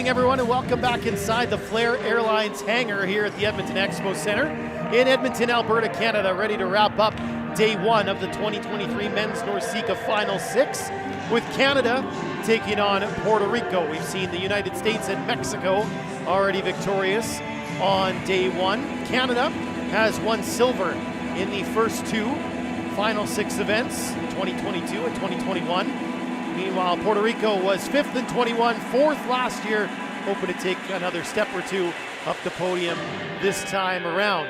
morning, everyone, and welcome back inside the Flair Airlines hangar here at the Edmonton Expo Center in Edmonton, Alberta, Canada, ready to wrap up day one of the 2023 Men's NORCECA Final Six, with Canada taking on Puerto Rico. We've seen the United States and Mexico already victorious on day one. Canada has won silver in the first two Final Six events, 2022 and 2021. Meanwhile, Puerto Rico was 5th in 21, 4th last year, hoping to take another step or two up the podium this time around.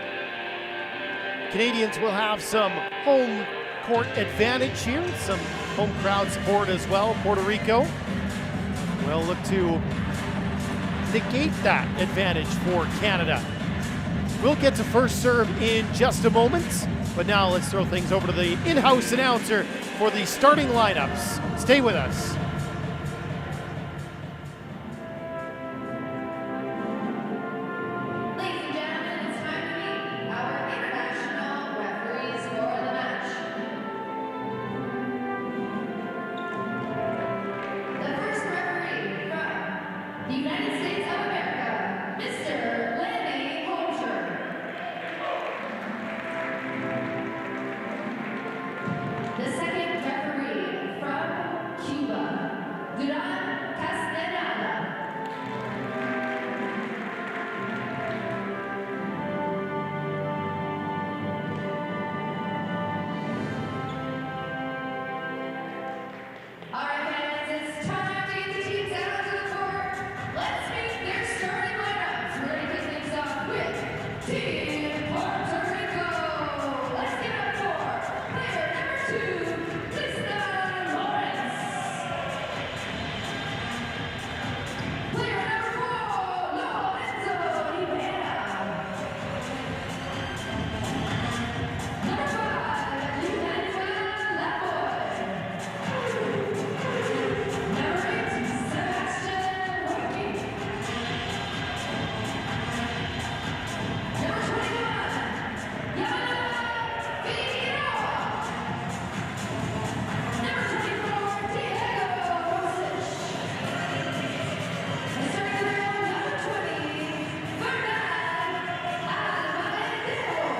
Canadians will have some home court advantage here, some home crowd support as well. Puerto Rico will look to negate that advantage for Canada. We'll get to first serve in just a moment, but now let's throw things over to the in-house announcer for the starting lineups. Stay with us. Ladies and gentlemen, it's time to meet our international referees for the match. The first referee from the United States of America, Mr. Lanny Holscher. The second referee from Cuba, Duran Castaneda. All right, fans, it's time to get the teams out onto the court. Let's meet their starting lineups. We're going to kick things off with Team Puerto Rico. Let's give it up for player number 2, Lisa Lawrence. Player number 4, Lorenzo Rivera. Number 5, Emmanuel Lapoy. Number 8, Sebastian Roque. Number 21, Yana Figueroa. Number 24, Diego Rosich. And starting the round, number 20, Fernand Alvarado. Head coach for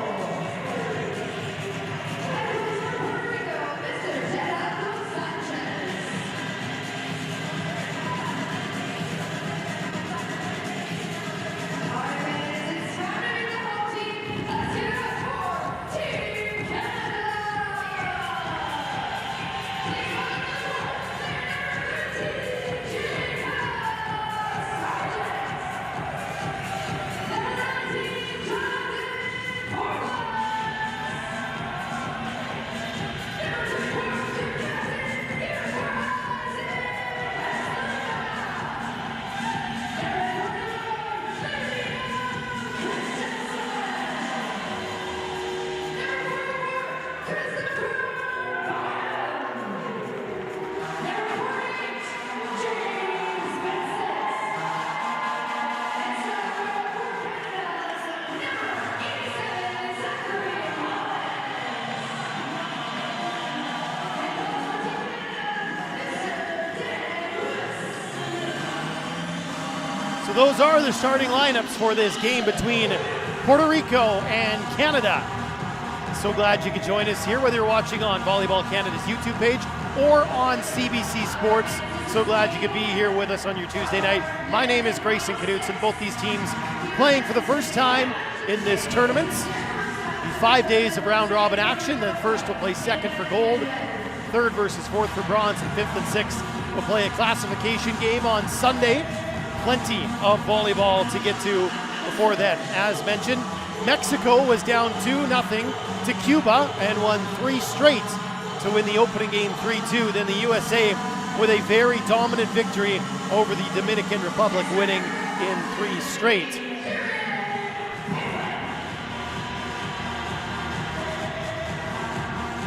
Puerto Rico, Mr. Gerardo Sanchez. All right, fans, it's time to meet the whole team. Let's give it up for Team Canada. Please welcome to the court, player number 13, Jacob Sargent. Number 19, Jonathan Porras. Number 24, team captain, Peter Torres and So those are the starting lineups for this game between Puerto Rico and Canada. So glad you could join us here, whether you're watching on Volleyball Canada's YouTube page or on CBC Sports. So glad you could be here with us on your Tuesday night. My name is Grayson Knudsen. Both these teams playing for the first time in this tournament. The 5 days of round robin action. Then first will play second for gold, third versus fourth for bronze, and fifth and sixth will play a classification game on Sunday. Plenty of volleyball to get to before then. As mentioned, Mexico was down 2-0 to Cuba and won 3 straight to win the opening game 3-2. Then the USA with a very dominant victory over the Dominican Republic, winning in 3 straight.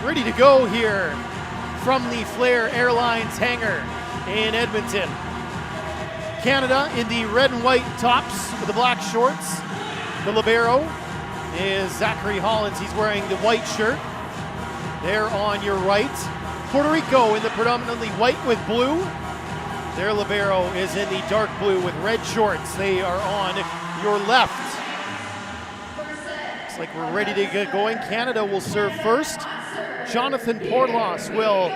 Ready to go here from the Flair Airlines hangar in Edmonton. Canada in the red and white tops with the black shorts. The libero is Zachary Hollins. He's wearing the white shirt there on your right. Puerto Rico in the predominantly white with blue. Their libero is in the dark blue with red shorts. They are on your left. Looks like we're ready to get going. Canada will serve first. Jonathan Portloss will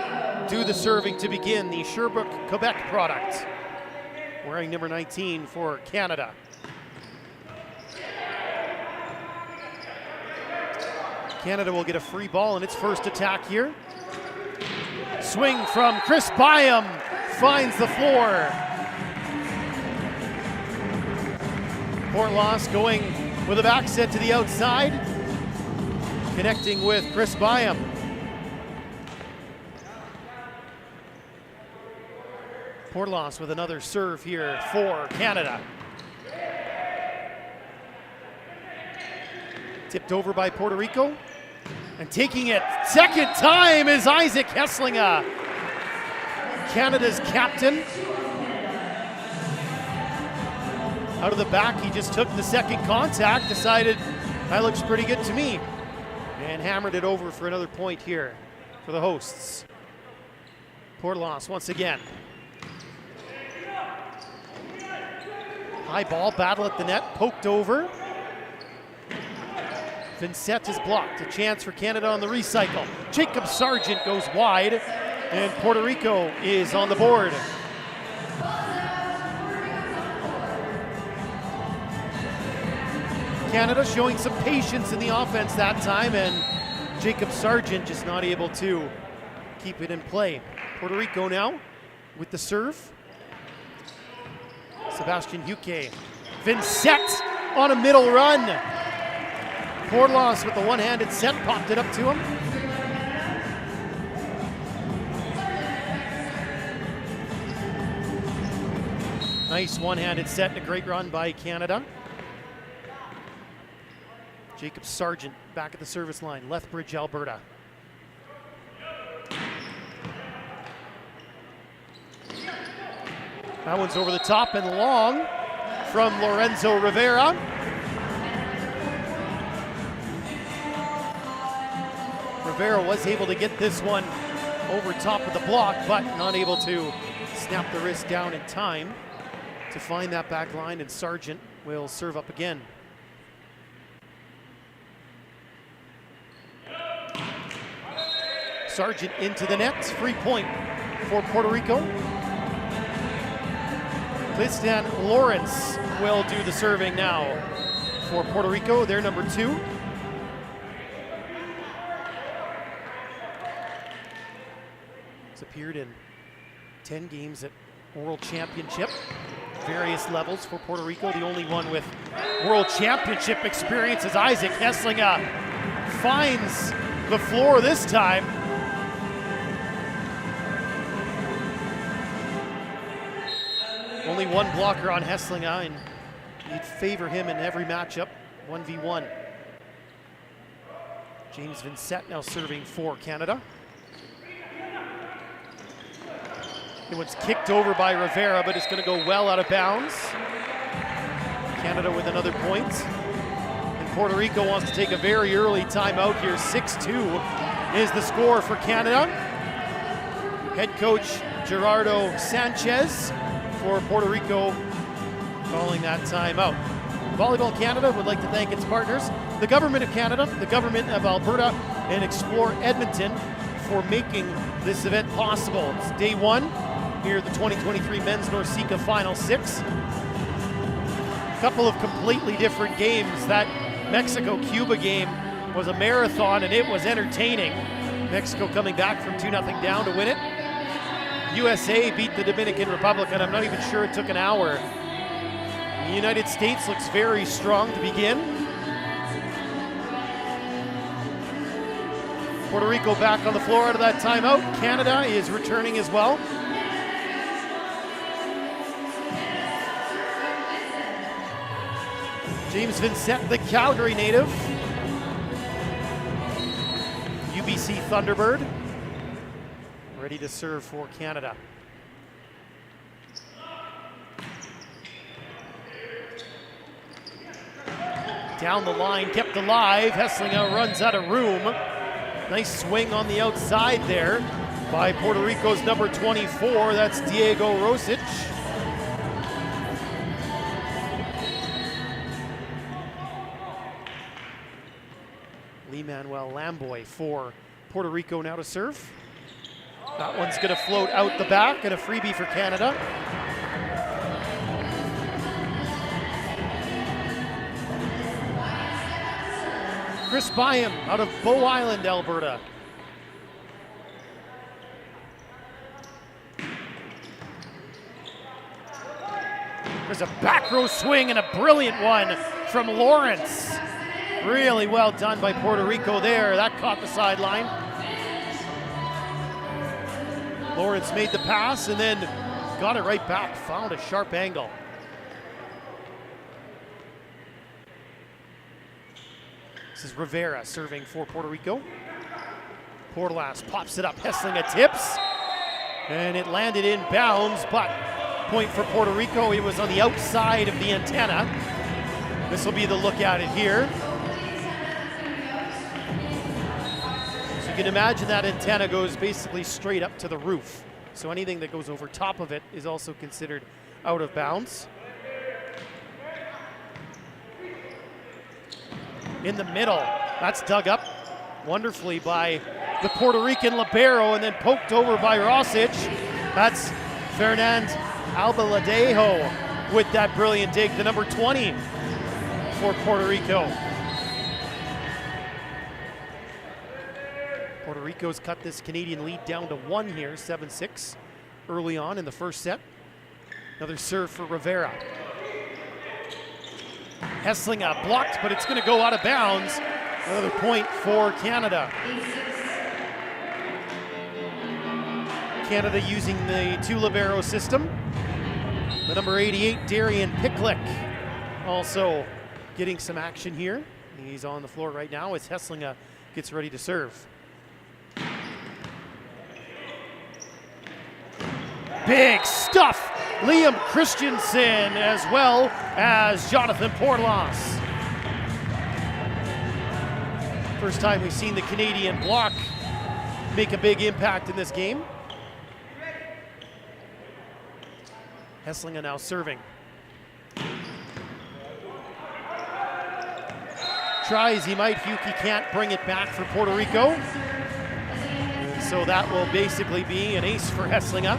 do the serving to begin, the Sherbrooke, Quebec product. Wearing number 19 for Canada. Canada will get a free ball in its first attack here. Swing from Chris Byam, finds the floor. Portloss going with a back set to the outside, connecting with Chris Byam. Portloss with another serve here for Canada. Tipped over by Puerto Rico. And taking it second time is Isaac Hesslinga, Canada's captain. Out of the back, he just took the second contact, decided that looks pretty good to me, and hammered it over for another point here for the hosts. Portloss once again. High ball, battle at the net, poked over. Vincent is blocked. A chance for Canada on the recycle. Jacob Sargent goes wide, and Puerto Rico is on the board. Canada showing some patience in the offense that time, and Jacob Sargent just not able to keep it in play. Puerto Rico now with the serve. Sebastian Huque. Vincent on a middle run. Portloss with the one-handed set, popped it up to him. Nice one-handed set and a great run by Canada. Jacob Sargent back at the service line, Lethbridge, Alberta. That one's over the top and long from Lorenzo Rivera. Rivera was able to get this one over top of the block, but not able to snap the wrist down in time to find that back line, and Sargent will serve up again. Sargent into the net, free point for Puerto Rico. Tristan Lawrence will do the serving now for Puerto Rico, their number 2. Appeared in 10 games at World Championship, various levels for Puerto Rico. The only one with World Championship experience is Isaac Hesslinga. Finds the floor this time. Only one blocker on Hesslinga, and you'd favor him in every matchup, 1v1. James Vincent now serving for Canada. It was kicked over by Rivera, but it's going to go well out of bounds. Canada with another point. And Puerto Rico wants to take a very early timeout here. 6-2 is the score for Canada. Head coach Gerardo Sanchez for Puerto Rico calling that timeout. Volleyball Canada would like to thank its partners, the Government of Canada, the Government of Alberta, and Explore Edmonton for making this event possible. It's day 1 here at the 2023 Men's NORCECA Final 6. A couple of completely different games. That Mexico-Cuba game was a marathon, and it was entertaining. Mexico coming back from 2-0 down to win it. USA beat the Dominican Republic, and I'm not even sure it took an hour. The United States looks very strong to begin. Puerto Rico back on the floor out of that timeout. Canada is returning as well. James Vincent, the Calgary native. UBC Thunderbird. Ready to serve for Canada. Down the line, kept alive. Hesslinga runs out of room. Nice swing on the outside there by Puerto Rico's number 24. That's Diego Rosic. Lee-Manuel Lamboy for Puerto Rico now to serve. That one's going to float out the back, and a freebie for Canada. Chris Byam out of Bow Island, Alberta. There's a back row swing and a brilliant one from Lawrence. Really well done by Puerto Rico there. That caught the sideline. Lawrence made the pass and then got it right back, found a sharp angle. This is Rivera serving for Puerto Rico. Portelas pops it up, Hesslinga tips, and it landed in bounds, but point for Puerto Rico. It was on the outside of the antenna. This will be the look at it here. So you can imagine that antenna goes basically straight up to the roof. So anything that goes over top of it is also considered out of bounds. In the middle, that's dug up wonderfully by the Puerto Rican libero and then poked over by Rosic. That's Fernand Albaladejo with that brilliant dig, the number 20 for Puerto Rico. Puerto Rico's cut this Canadian lead down to 1 here, 7-6 early on in the first set. Another serve for Rivera. Hesslinga blocked, but it's going to go out of bounds. Another point for Canada. Canada using the 2 libero system. The number 88, Darian Picklick, also getting some action here. He's on the floor right now as Hesslinga gets ready to serve. Big stuff! Liam Christensen as well as Jonathan Portelas. First time we've seen the Canadian block make a big impact in this game. Hesslinga now serving. Try as he might, Huki can't bring it back for Puerto Rico. And so that will basically be an ace for Hesslinga.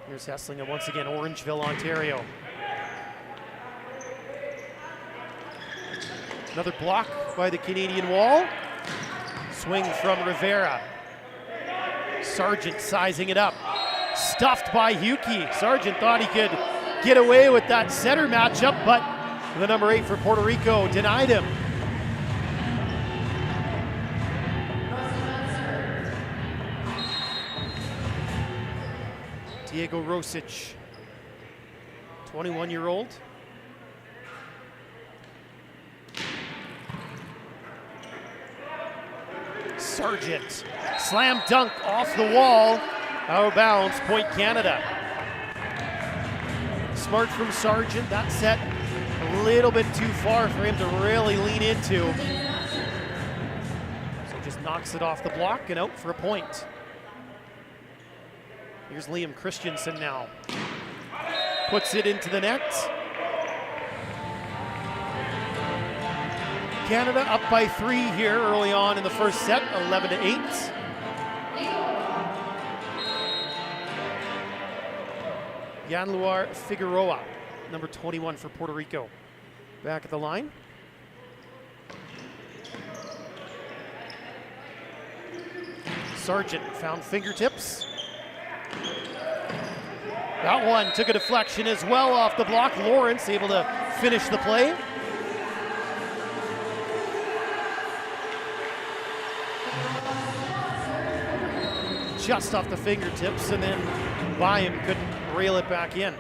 Here's Hesslinga once again, Orangeville, Ontario. Another block by the Canadian wall. Swing from Rivera. Sargent sizing it up. Stuffed by Huki. Sargent thought he could get away with that center matchup, but the number 8 for Puerto Rico denied him. Diego Rosic, 21-year-old. Sargent, slam dunk off the wall, out of bounds, point Canada. Smart from Sargent, that set a little bit too far for him to really lean into. So just knocks it off the block and out for a point. Here's Liam Christensen now. Puts it into the net. Canada up by 3 here early on in the first set, 11-8. Yanluar Figueroa, number 21 for Puerto Rico. Back at the line. Sargent found fingertips. That one took a deflection as well off the block. Lawrence able to finish the play. Just off the fingertips, and then Byam couldn't reel it back in.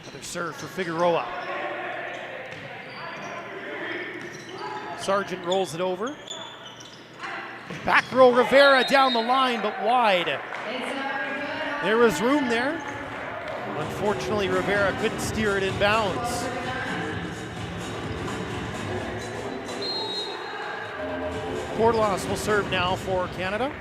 Another serve for Figueroa. Sargent rolls it over. Back row Rivera down the line, but wide. There was room there. Unfortunately, Rivera couldn't steer it in bounds. Portelos will serve now for Canada.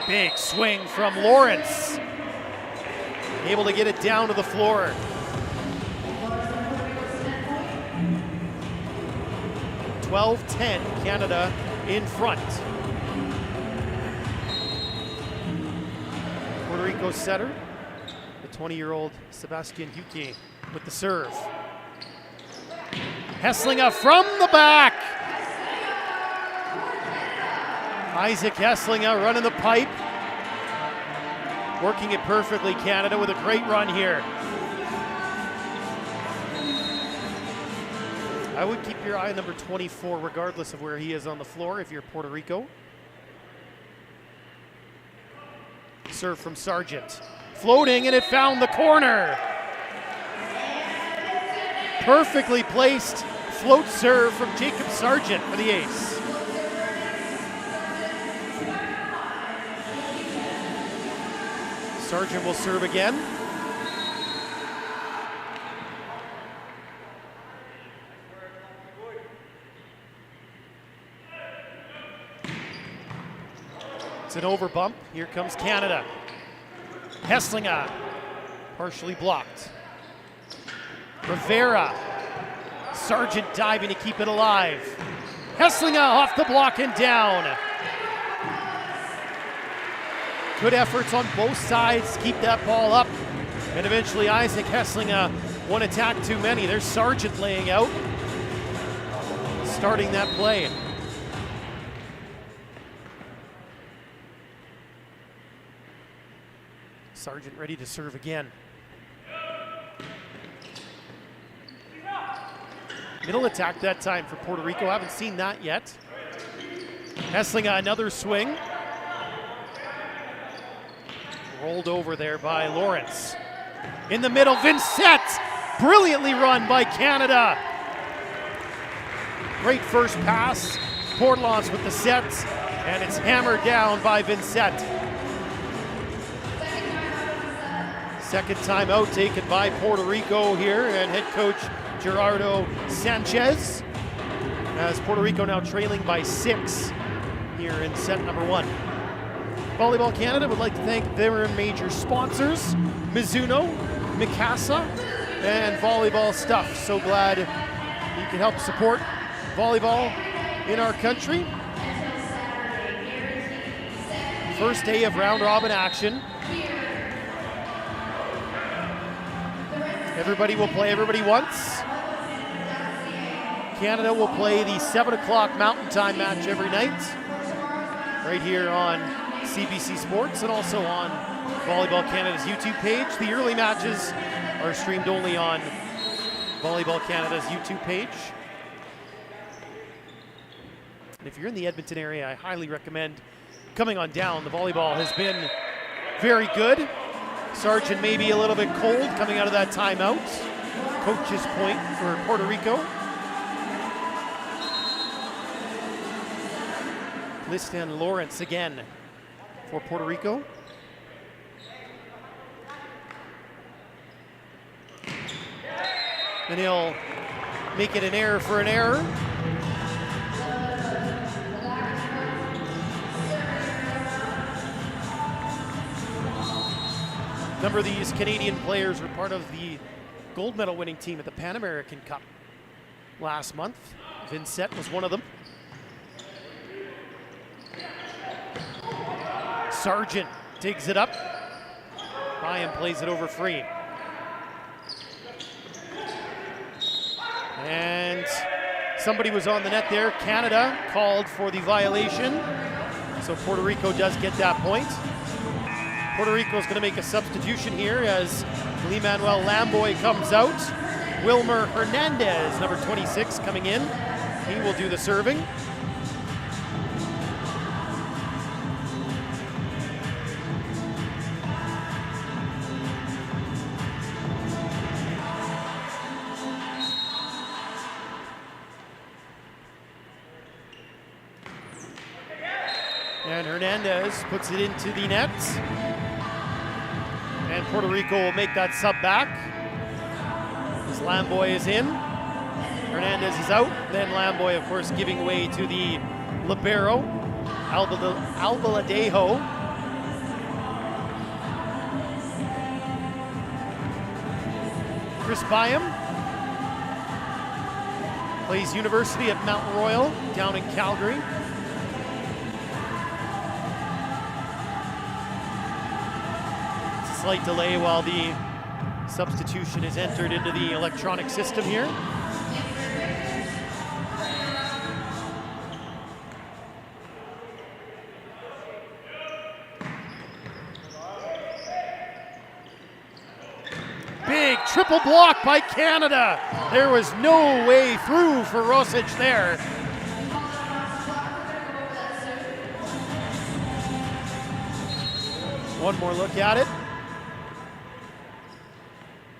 Big swing from Lawrence. Able to get it down to the floor. (12-10) Canada in front. Puerto Rico setter, the 20-year-old Sebastian Huque with the serve. Hesslinga from the back. Isaac Hesslinga running the pipe. Working it perfectly, Canada, with a great run here. I would keep your eye on number 24 regardless of where he is on the floor if you're Puerto Rico. Serve from Sargent. Floating, and it found the corner. Perfectly placed float serve from Jacob Sargent for the ace. Sargent will serve again. It's an over bump. Here comes Canada. Hesslinga, partially blocked. Rivera. Sargent diving to keep it alive. Hesslinga off the block and down. Good efforts on both sides to keep that ball up. And eventually Isaac Hesslinga, one attack too many. There's Sargent laying out, starting that play. Sargent ready to serve again. Middle attack that time for Puerto Rico. Haven't seen that yet. Hesslinga, another swing. Rolled over there by Lawrence. In the middle, Vincent! Brilliantly run by Canada. Great first pass. Portelos with the set, and it's hammered down by Vincent. Second timeout taken by Puerto Rico here, and head coach Gerardo Sanchez. As Puerto Rico now trailing by 6 here in set number 1. Volleyball Canada would like to thank their major sponsors, Mizuno, Mikasa, and Volleyball Stuff. So glad you can help support volleyball in our country. First day of round robin action. Everybody will play everybody once. Canada will play the 7 o'clock Mountain Time match every night, right here on CBC Sports and also on Volleyball Canada's YouTube page. The early matches are streamed only on Volleyball Canada's YouTube page. And if you're in the Edmonton area, I highly recommend coming on down. The volleyball has been very good. Sargent may be a little bit cold coming out of that timeout. Coach's point for Puerto Rico. Liston Lawrence again for Puerto Rico. And he'll make it an error for an error. A number of these Canadian players were part of the gold medal winning team at the Pan American Cup last month. Vincent was one of them. Sargent digs it up. Ryan plays it over free. And somebody was on the net there. Canada called for the violation. So Puerto Rico does get that point. Puerto Rico is going to make a substitution here as Lee-Manuel Lamboy comes out. Wilmer Hernandez, number 26, coming in. He will do the serving. And Hernandez puts it into the net. And Puerto Rico will make that sub back. As Lamboy is in. Hernandez is out. Then Lamboy, of course, giving way to the libero, Albaladejo. Chris Byam plays University at Mount Royal down in Calgary. It's a slight delay while the substitution is entered into the electronic system here. Big triple block by Canada. There was no way through for Rosic there. One more look at it.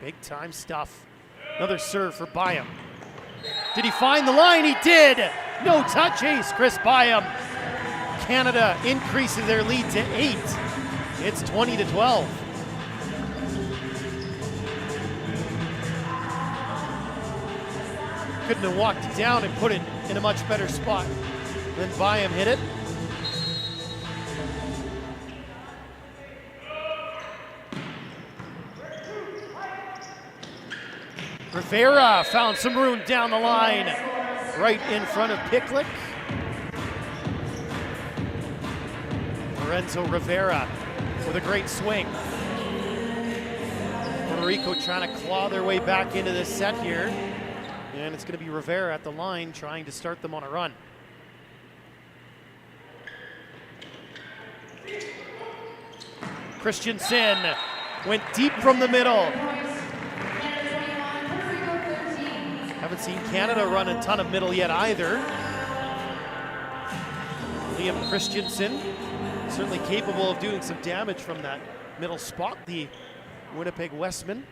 Big time stuff. Another serve for Byam. Did he find the line? He did. No touch ace, Chris Byam. Canada increases their lead to 8. It's 20-12. Couldn't have walked it down and put it in a much better spot. Then Byam hit it. Rivera found some room down the line, right in front of Picklick. Lorenzo Rivera with a great swing. Puerto Rico trying to claw their way back into this set here. And it's going to be Rivera at the line trying to start them on a run. Christensen went deep from the middle. Haven't seen Canada run a ton of middle yet either. Liam Christensen, certainly capable of doing some damage from that middle spot, the Winnipeg Westman.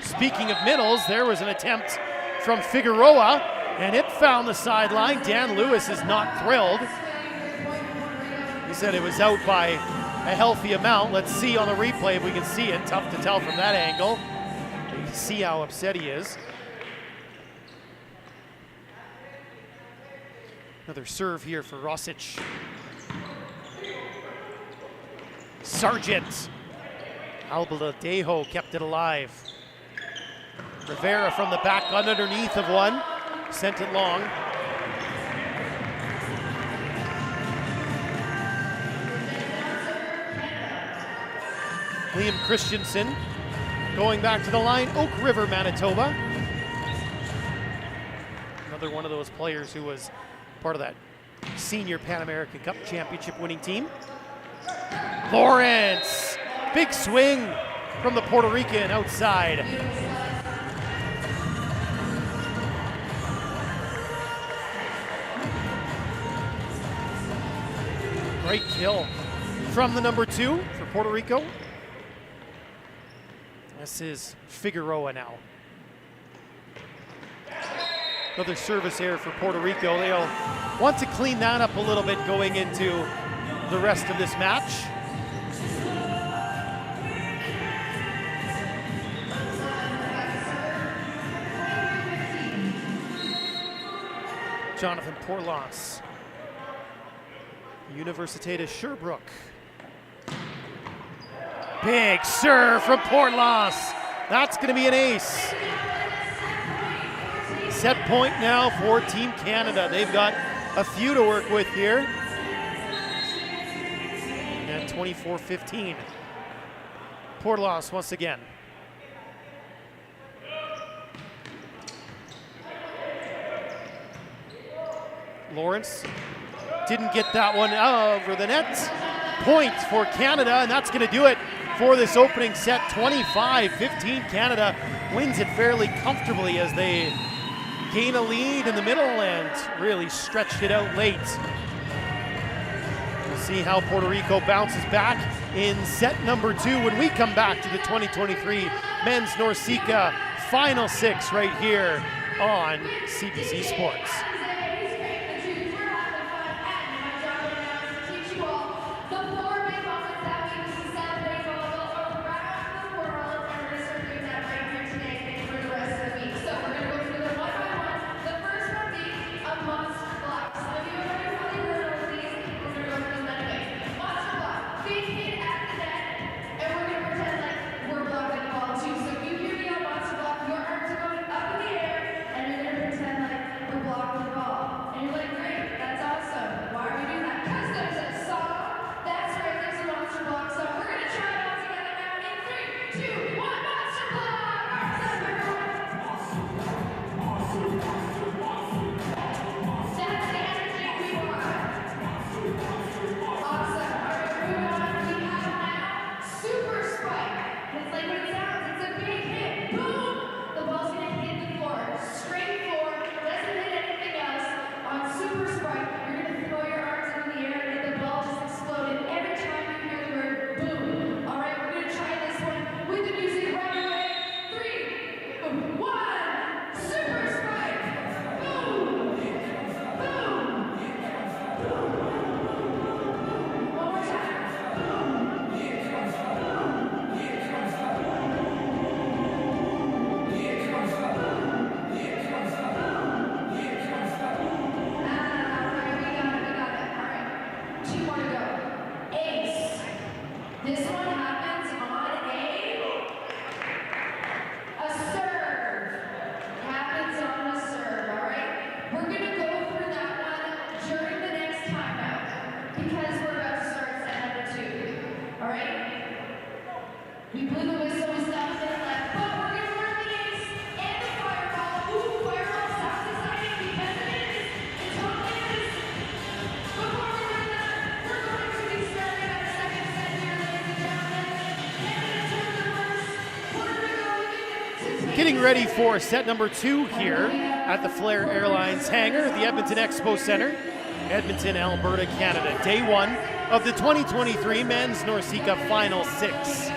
Speaking of middles, there was an attempt from Figueroa, and it found the sideline. Dan Lewis is not thrilled. He said it was out by a healthy amount. Let's see on the replay if we can see it. Tough to tell from that angle. You can see how upset he is. Another serve here for Rosic. Sargent. Albaladejo kept it alive. Rivera from the back underneath of one. Sent it long. Liam Christensen going back to the line. Oak River, Manitoba. Another one of those players who was part of that senior Pan American Cup championship winning team. Lawrence, big swing from the Puerto Rican outside. Great kill from the number 2 for Puerto Rico. This is Figueroa now. Another service error for Puerto Rico. They'll want to clean that up a little bit going into the rest of this match. Jonathan Porlas. Universitatis Sherbrooke. Big serve from Porlas. That's going to be an ace. Set point now for Team Canada. They've got a few to work with here. And 24-15. Porlas once again. Lawrence didn't get that one over the net. Point for Canada, and that's going to do it for this opening set. 25-15. Canada wins it fairly comfortably as they gain a lead in the middle and really stretched it out late. We'll see how Puerto Rico bounces back in set number 2 when we come back to the 2023 Men's NORCECA Final 6 right here on CBC Sports. Getting ready for set number 2 here at the Flair Airlines hangar at the Edmonton Expo Center, Edmonton, Alberta, Canada. Day 1 of the 2023 Men's NORCECA Final 6.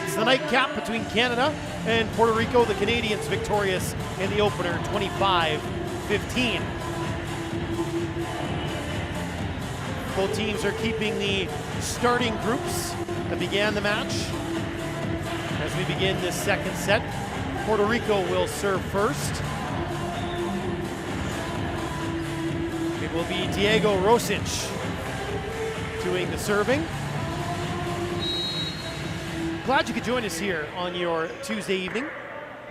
It's the nightcap between Canada and Puerto Rico, the Canadians victorious in the opener 25-15. Both teams are keeping the starting groups that began the match. As we begin this second set, Puerto Rico will serve first. It will be Diego Rosic doing the serving. Glad you could join us here on your Tuesday evening.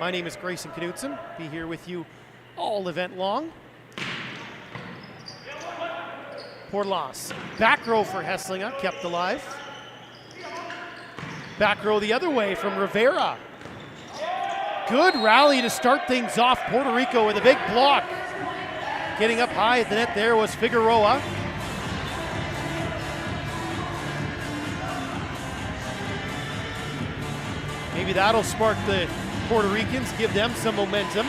My name is Grayson Knutson. Be here with you all event long. Portlas, back row for Hesslinga, kept alive. Back row the other way from Rivera. Good rally to start things off. Puerto Rico with a big block. Getting up high at the net there was Figueroa. Maybe that'll spark the Puerto Ricans, give them some momentum.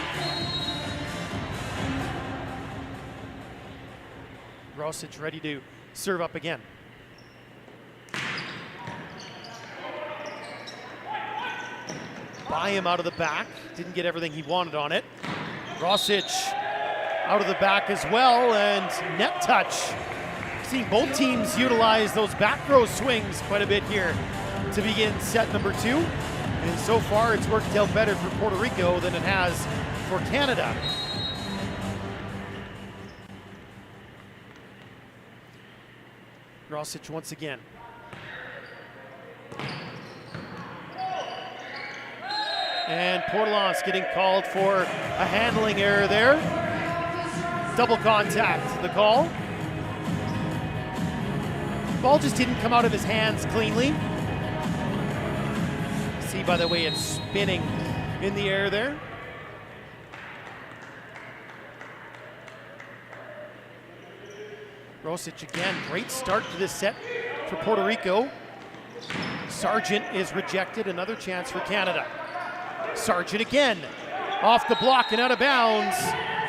Rosic ready to serve up again. By him out of the back, didn't get everything he wanted on it. Rosic out of the back as well, and net touch. Seen both teams utilize those back row swings quite a bit here to begin set number 2. And so far it's worked out better for Puerto Rico than it has for Canada. Rosic once again. And Portlas getting called for a handling error there. Double contact, the call. Ball just didn't come out of his hands cleanly. See by the way it's spinning in the air there. Rosic again, great start to this set for Puerto Rico. Sargent is rejected, another chance for Canada. Sargent again, off the block and out of bounds.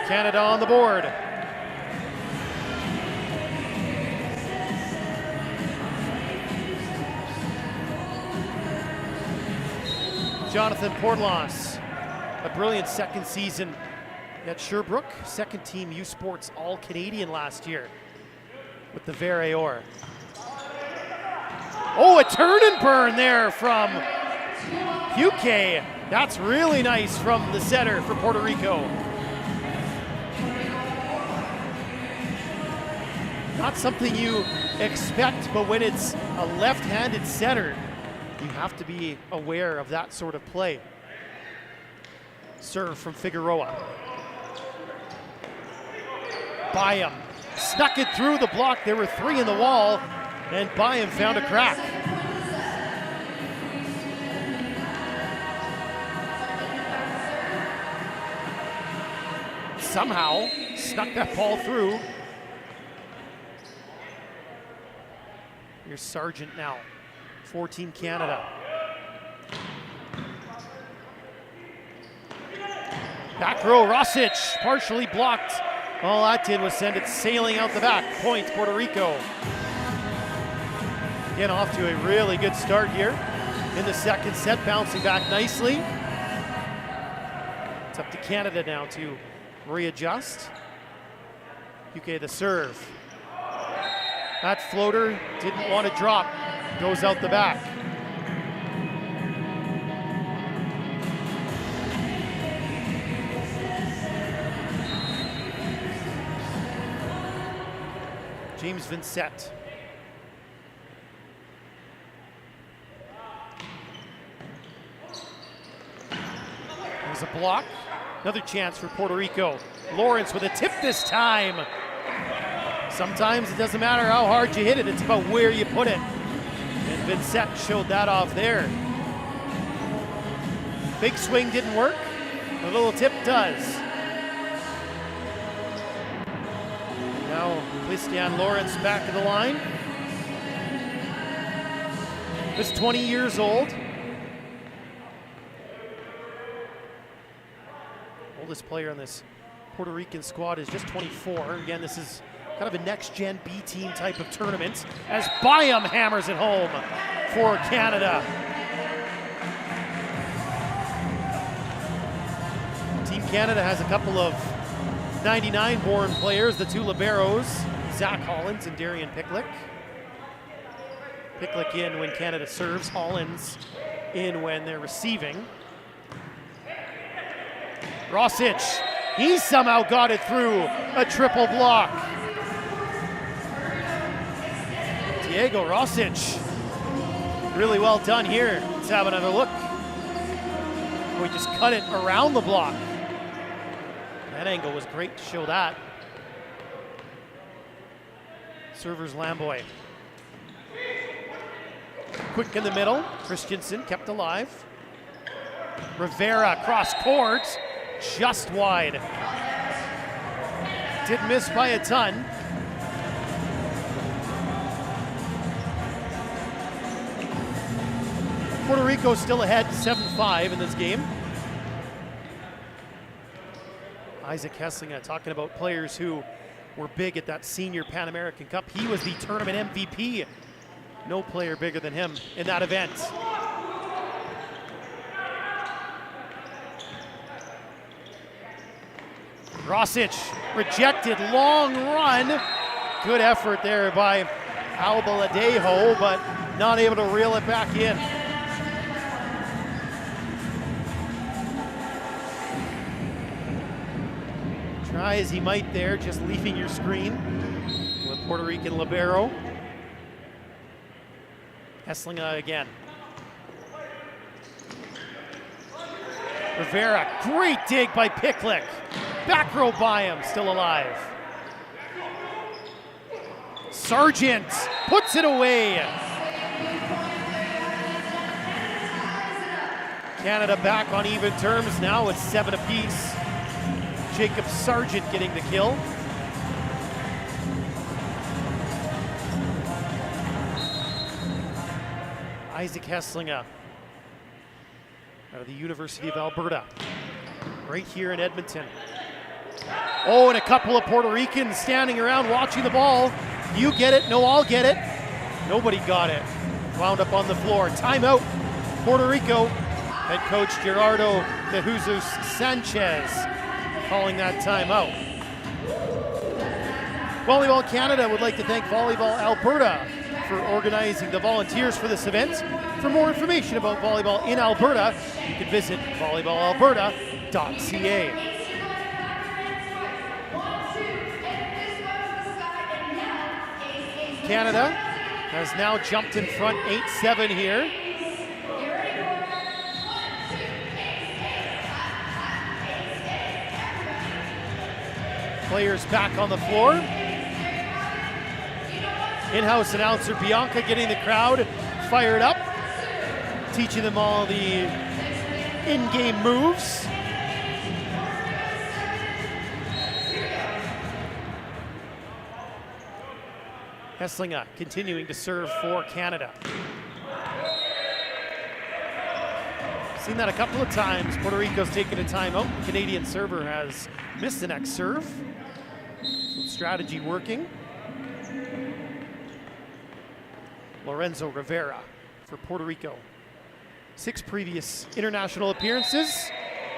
Canada on the board. Jonathan Portlas, a brilliant second season at Sherbrooke, second team U Sports All-Canadian last year with the Vere. Oh, a turn and burn there from Puque. That's really nice from the setter for Puerto Rico. Not something you expect, but when it's a left-handed setter, you have to be aware of that sort of play. Serve from Figueroa. Byam snuck it through the block. There were 3 in the wall, and Byam found a crack. Somehow snuck that ball through. Here's Sargent now for Team Canada. Back row, Rosic partially blocked. All that did was send it sailing out the back. Point, Puerto Rico. Again, off to a really good start here in the second set, bouncing back nicely. It's up to Canada now to readjust. UK the serve. That floater didn't want to drop. Goes out the back. James Vincent. There's a block. Another chance for Puerto Rico. Lawrence with a tip this time. Sometimes it doesn't matter how hard you hit it, it's about where you put it. And Vincent showed that off there. Big swing didn't work. A little tip does. Now Christian Lawrence back of the line. Just 20 years old. oldest player on this Puerto Rican squad is just 24. Again, this is kind of a next-gen B-team type of tournament as Byam hammers it home for Canada. Team Canada has a couple of 99-born players, the two liberos, Zach Hollins and Darian Picklick. Picklick in when Canada serves, Hollins in when they're receiving. Rosic, he somehow got it through a triple block. Diego Rosic, really well done here. Let's have another look. We just cut it around the block. That angle was great to show that. Servers Lamboy. Quick in the middle, Christensen kept alive. Rivera cross court, just wide. Did miss by a ton. Puerto Rico still ahead 7-5 in this game. Isaac Hesslinga talking about players who were big at that senior Pan American Cup. He was the tournament MVP. No player bigger than him in that event. Rosic rejected, long run. Good effort there by Albaladejo, but not able to reel it back in. Try as he might there, just leaving your screen with Puerto Rican libero. Hesslinga again. Rivera, great dig by Picklick. Back row by him, still alive. Sargent puts it away. Canada back on even terms now. It's 7 apiece. Jacob Sargent getting the kill. Isaac Hesslinga out of the University of Alberta, right here in Edmonton. Oh, and a couple of Puerto Ricans standing around watching the ball. You get it, no, I'll get it. Nobody got it. Wound up on the floor. Timeout, Puerto Rico. Head coach Gerardo de Jesus Sanchez calling that timeout. Volleyball Canada would like to thank Volleyball Alberta for organizing the volunteers for this event. For more information about volleyball in Alberta, you can visit volleyballalberta.ca. Canada has now jumped in front 8-7 here. Players back on the floor. In-house announcer Bianca getting the crowd fired up, teaching them all the in-game moves. Hesslinga continuing to serve for Canada. Seen that a couple of times. Puerto Rico's taken a timeout. Canadian server has missed the next serve. Some strategy working. Lorenzo Rivera for Puerto Rico. 6 previous international appearances,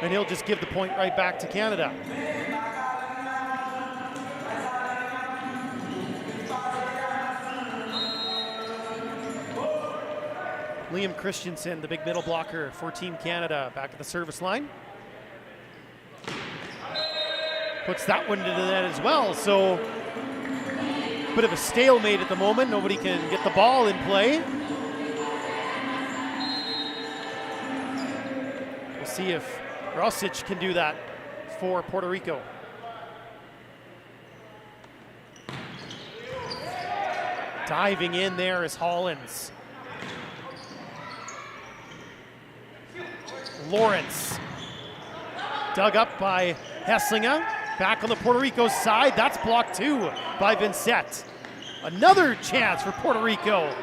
and he'll just give the point right back to Canada. Liam Christensen, the big middle blocker for Team Canada, back at the service line. Puts that one into the net as well, so bit of a stalemate at the moment. Nobody can get the ball in play. We'll see if Rosic can do that for Puerto Rico. Diving in there is Hollins. Lawrence, dug up by Hesslinga. Back on the Puerto Rico side, that's blocked too by Vincent. Another chance for Puerto Rico.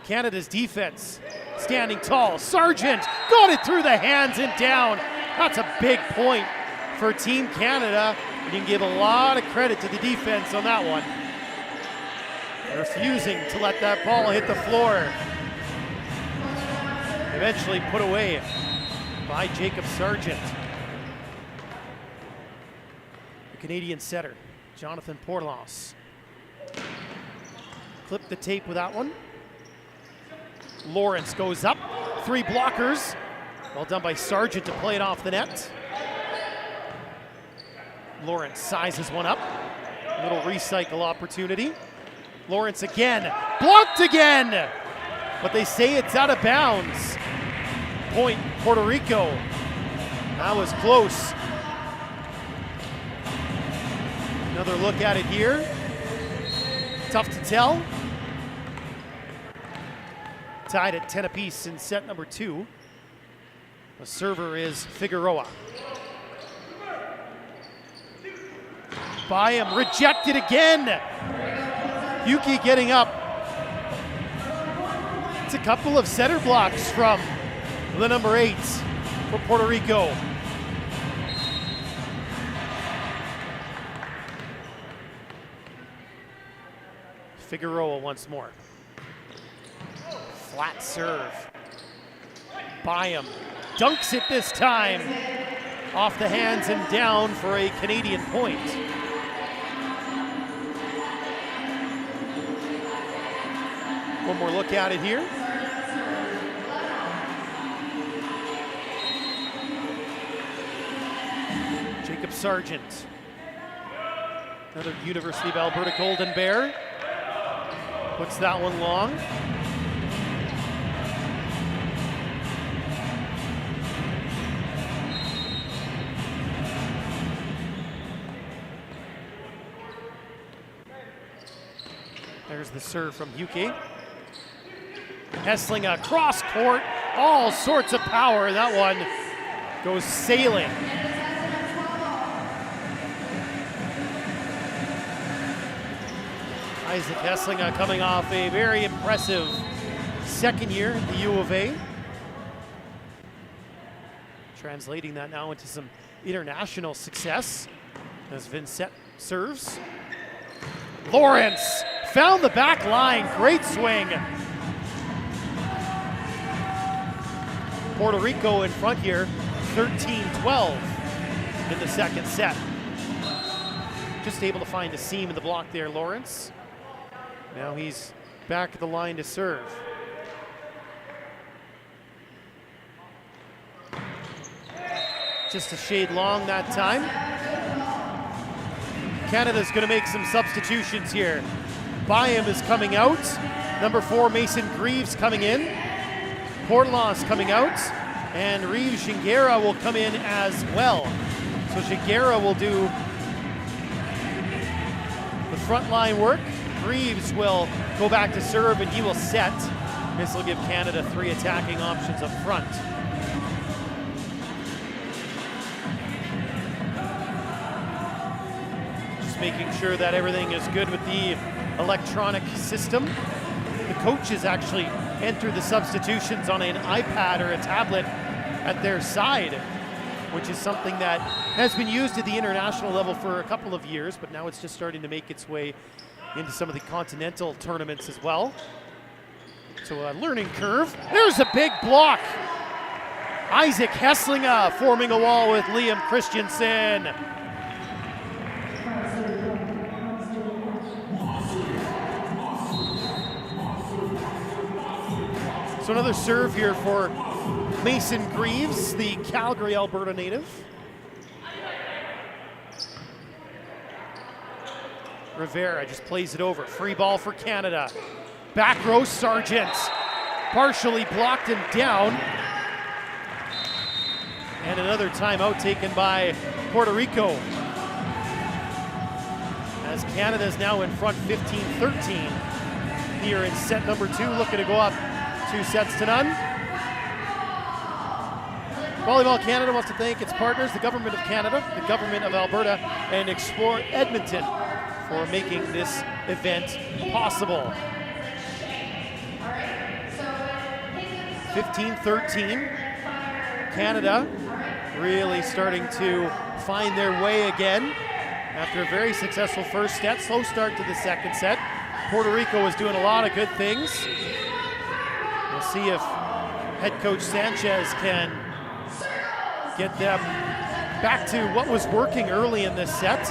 Canada's defense standing tall. Sargent got it through the hands and down. That's a big point for Team Canada, and you can give a lot of credit to the defense on that one. Refusing to let that ball hit the floor. Eventually put away by Jacob Sargent. The Canadian setter, Jonathan Portlos. Clip the tape with that one. Lawrence goes up, 3 blockers. Well done by Sargent to play it off the net. Lawrence sizes one up. A little recycle opportunity. Lawrence again, blocked again! But they say it's out of bounds. Point, Puerto Rico. That was close. Another look at it here. Tough to tell. Tied at 10 apiece in set number 2. The server is Figueroa. By him, rejected again. Yuki getting up. It's a couple of center blocks from the number 8 for Puerto Rico. Figueroa once more. Flat serve. Byam dunks it this time. Off the hands and down for a Canadian point. One more look at it here. Jacob Sargent. Another University of Alberta Golden Bear. Puts that one long. There's the serve from Yuki. Hessling across court, all sorts of power. That one goes sailing. Isaac Hessling coming off a very impressive second year at the U of A. Translating that now into some international success as Vincent serves. Lawrence found the back line, great swing. Puerto Rico in front here, 13-12 in the second set. Just able to find a seam in the block there, Lawrence. Now he's back at the line to serve. Just a shade long that time. Canada's going to make some substitutions here. Byam is coming out. Number 4, Mason Greaves coming in. Portlos coming out. And Reeves Gingera will come in as well. So Gingera will do the front line work. Greaves will go back to serve and he will set. This will give Canada 3 attacking options up front. Just making sure that everything is good with the electronic system. The coaches actually enter the substitutions on an iPad or a tablet at their side, which is something that has been used at the international level for a couple of years, but now it's just starting to make its way into some of the continental tournaments as well. So a learning curve. There's a big block. Isaac Hessling forming a wall with Liam Christensen. So another serve here for Mason Greaves, the Calgary, Alberta native. Rivera just plays it over. Free ball for Canada. Back row, Sargent. Partially blocked and down. And another timeout taken by Puerto Rico. As Canada's now in front 15-13 here in set number 2, looking to go up 2-0. Volleyball Canada wants to thank its partners, the Government of Canada, the Government of Alberta, and Explore Edmonton for making this event possible. 15-13. Canada really starting to find their way again after a very successful first set. Slow start to the second set. Puerto Rico is doing a lot of good things. We'll see if head coach Sanchez can get them back to what was working early in this set.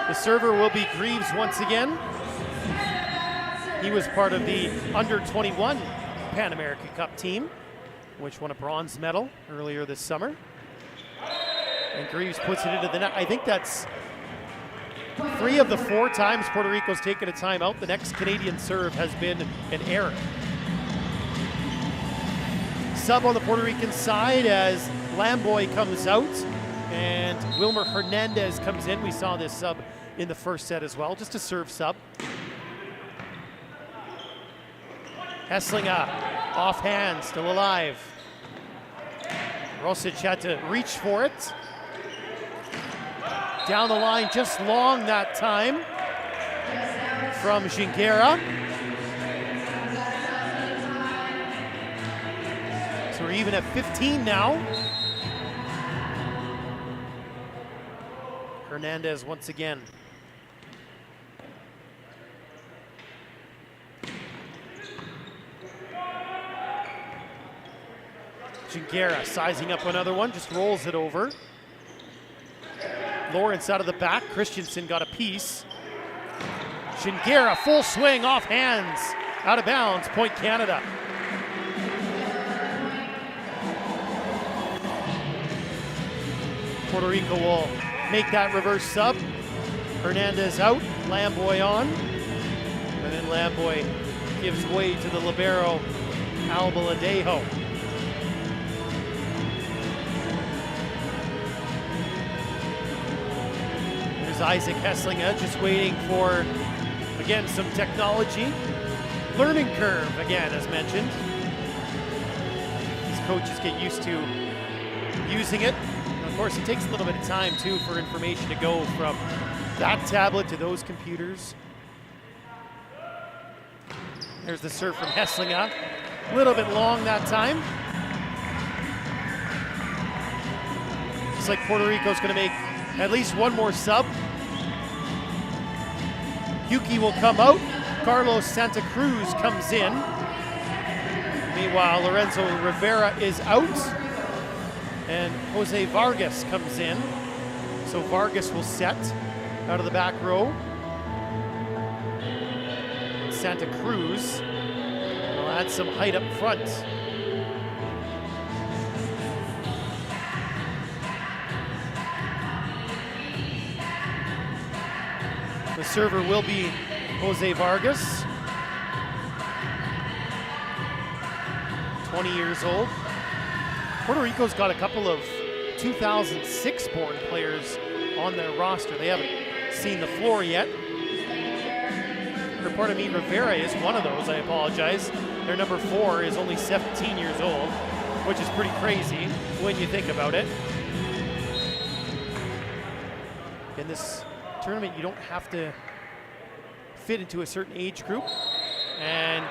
The server will be Greaves once again. He was part of the under-21 Pan American Cup team, which won a bronze medal earlier this summer. And Greaves puts it into the net. I think that's 3 of the 4 times Puerto Rico's taken a timeout. The next Canadian serve has been an error. Sub on the Puerto Rican side as Lamboy comes out and Wilmer Hernandez comes in. We saw this sub in the first set as well, just a serve sub. Hesslinger, off hand, still alive. Rosic had to reach for it. Down the line, just long that time from Gingera. So we're even at 15 now. Hernandez once again. Gingera sizing up another one, just rolls it over. Lawrence out of the back, Christensen got a piece. Gingera, full swing, off hands, out of bounds, point Canada. Puerto Rico will make that reverse sub. Hernandez out, Lamboy on. And then Lamboy gives way to the libero, Albaladejo. Isaac Hesslinger just waiting for, again, some technology. Learning curve, again, as mentioned. These coaches get used to using it. And of course, it takes a little bit of time, too, for information to go from that tablet to those computers. There's the serve from Hesslinger. A little bit long that time. Looks like Puerto Rico's going to make at least one more sub. Yuki will come out. Carlos Santa Cruz comes in. Meanwhile, Lorenzo Rivera is out. And Jose Vargas comes in. So Vargas will set out of the back row. Santa Cruz will add some height up front. The server will be Jose Vargas, 20 years old. Puerto Rico's got a couple of 2006 born players on their roster. They haven't seen the floor yet. Or pardon me, Rivera is one of those, I apologize. Their number 4 is only 17 years old, which is pretty crazy when you think about it. In this tournament, you don't have to fit into a certain age group. And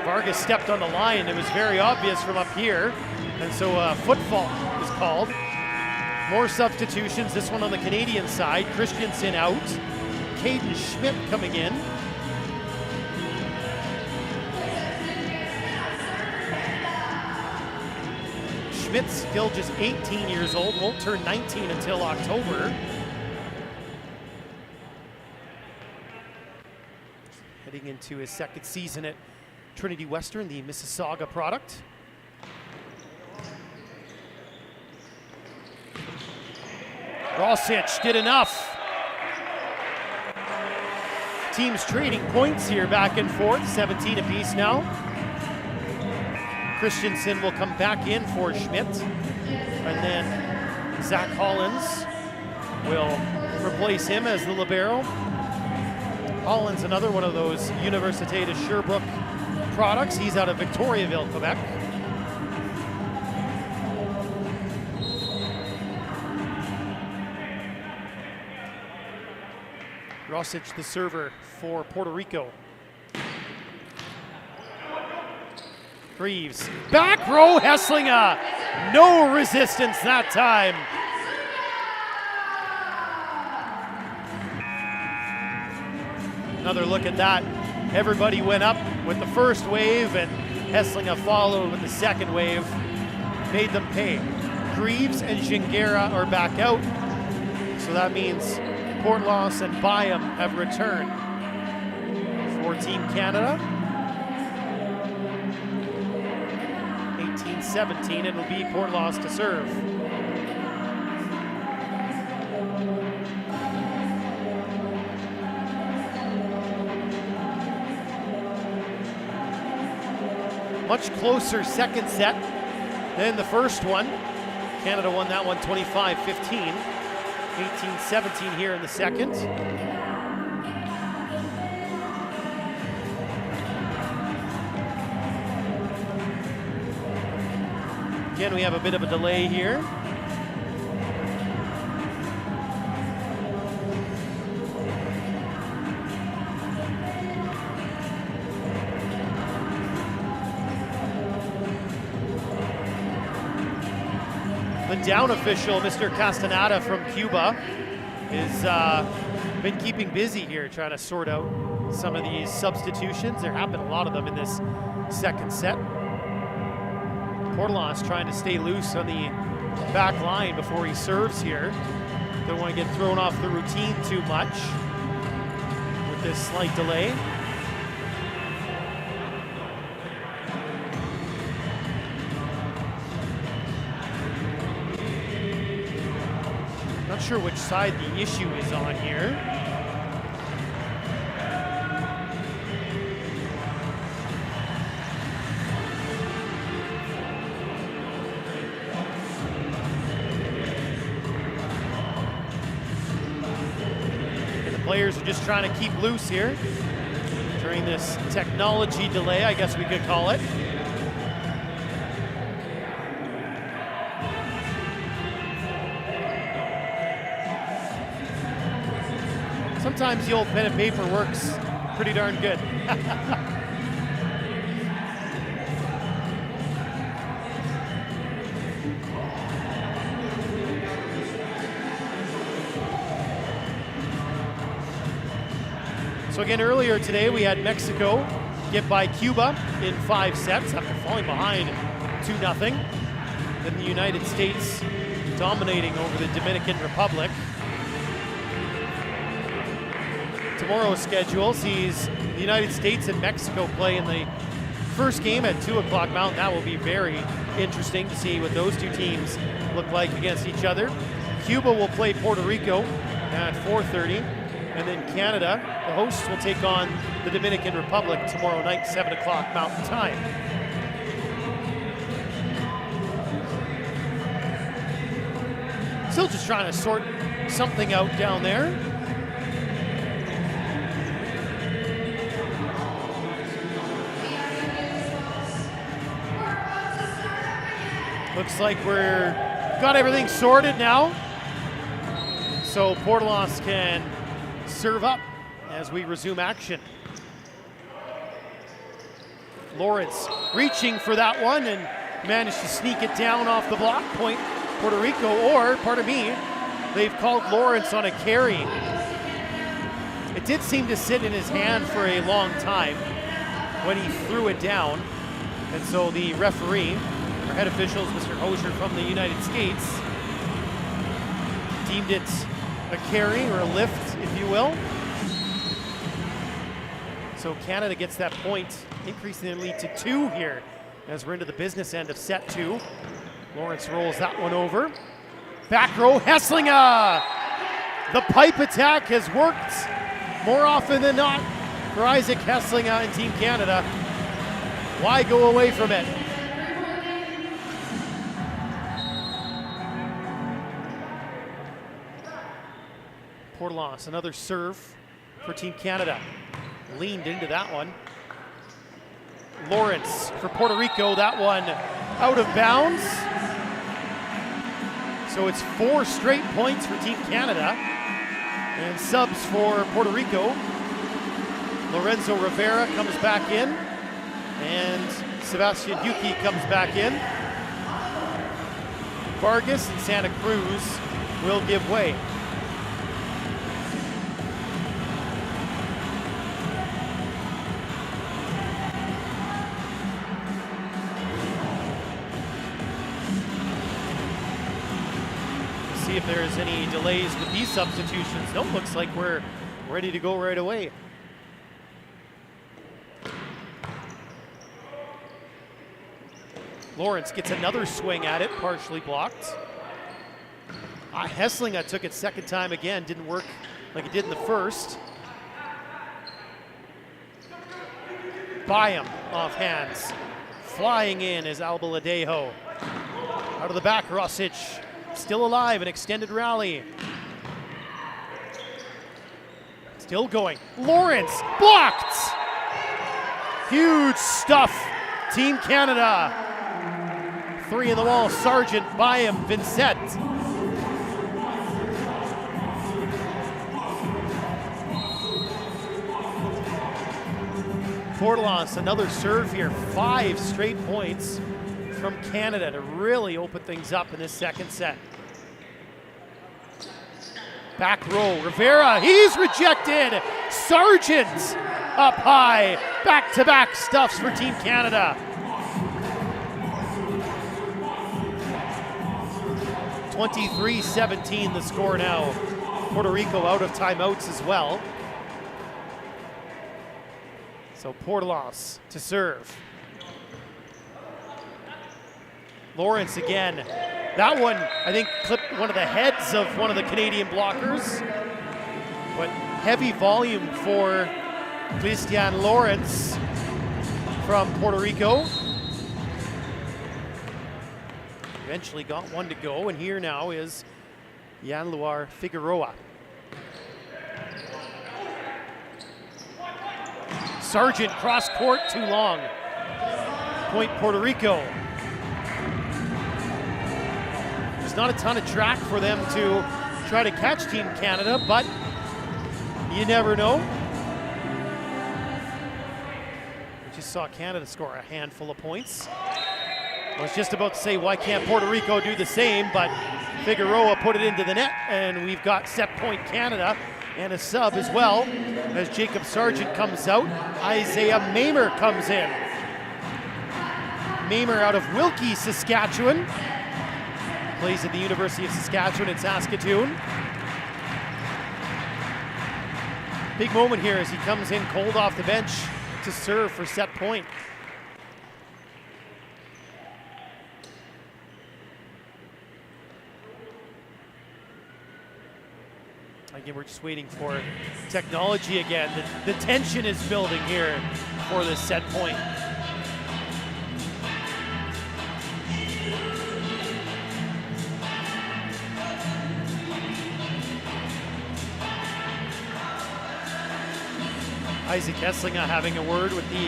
Vargas stepped on the line. It was very obvious from up here. And so a foot fault is called. More substitutions, this one on the Canadian side. Christensen out. Caden Schmidt coming in. Schmidt's still just 18 years old, won't turn 19 until October. Heading into his second season at Trinity Western, the Mississauga product. Rosic did enough. Teams trading points here back and forth, 17 apiece now. Christensen will come back in for Schmidt. And then Zach Hollins will replace him as the libero. Hollins, another one of those Université de Sherbrooke products. He's out of Victoriaville, Quebec. Rosic, the server for Puerto Rico. Greaves, back row, Hesslinga. No resistance that time. Another look at that. Everybody went up with the first wave, and Hesslinga followed with the second wave. Made them pay. Greaves and Gingera are back out. So that means Portloss and Byam have returned for Team Canada. 18-17, it'll be Portloss to serve. Much closer second set than the first one. Canada won that one 25-15. 18-17 here in the second. Again, we have a bit of a delay here. The down official, Mr. Castaneda from Cuba, has been keeping busy here trying to sort out some of these substitutions. There have been a lot of them in this second set. Portloss trying to stay loose on the back line before he serves here. Don't want to get thrown off the routine too much with this slight delay. Not sure which side the issue is on here. And the players are just trying to keep loose here during this technology delay, I guess we could call it. Sometimes the old pen and paper works pretty darn good. So again, earlier today we had Mexico get by Cuba in 5 sets after falling behind 2-0. Then the United States dominating over the Dominican Republic. Tomorrow's schedule sees the United States and Mexico play in the first game at 2 o'clock Mountain. That will be very interesting to see what those two teams look like against each other. Cuba will play Puerto Rico at 4:30, and then Canada, the hosts, will take on the Dominican Republic tomorrow night, 7 o'clock Mountain Time. Still just trying to sort something out down there. Looks like we're got everything sorted now. So Portloss can serve up as we resume action. Lawrence reaching for that one and managed to sneak it down off the block point. Puerto Rico, or pardon me, they've called Lawrence on a carry. It did seem to sit in his hand for a long time when he threw it down. And so the referee, our head officials, Mr. Hosier from the United States, deemed it a carry or a lift, if you will. So Canada gets that point, increasing their lead to 2 here as we're into the business end of set 2. Lawrence rolls that one over. Back row, Hesslinga! The pipe attack has worked more often than not for Isaac Hesslinga and Team Canada. Why go away from it? Portloss, another serve for Team Canada. Leaned into that one. Lawrence for Puerto Rico, that one out of bounds. So it's 4 straight points for Team Canada And subs for Puerto Rico. Lorenzo Rivera comes back in, and Sebastian Yuki comes back in. Vargas and Santa Cruz will give way. See if there's any delays with these substitutions. Nope, looks like we're ready to go right away. Lawrence gets another swing at it, partially blocked. Hesslinga took it second time again, didn't work like it did in the first. Byam off hands. Flying in is Albaladejo. Out of the back, Rosic still alive, an extended rally. Still going. Lawrence blocked. Huge stuff. Team Canada. 3 in the wall, Sargent, Byam, Vincent. Portelas, another serve here. 5 straight points from Canada to really open things up in this second set. Back row, Rivera, he's rejected. Sargent up high. Back-to-back stuffs for Team Canada. 23-17 the score now. Puerto Rico out of timeouts as well. So Portelas to serve. Lawrence again. That one, I think, clipped one of the heads of one of the Canadian blockers. But heavy volume for Christian Lawrence from Puerto Rico. Eventually got one to go, and here now is Yanluar Figueroa. Sargent cross court too long. Point Puerto Rico. There's not a ton of track for them to try to catch Team Canada, but you never know. We just saw Canada score a handful of points. I was just about to say, why can't Puerto Rico do the same, but Figueroa put it into the net, and we've got set point Canada and a sub as well as Jacob Sargent comes out. Isaiah Mamer comes in. Mamer out of Wilkie, Saskatchewan. Plays at the University of Saskatchewan in Saskatoon. Big moment here as he comes in cold off the bench to serve for set point. Again, we're just waiting for technology again. The tension is building here for this set point. Isaac Hesslinga having a word with the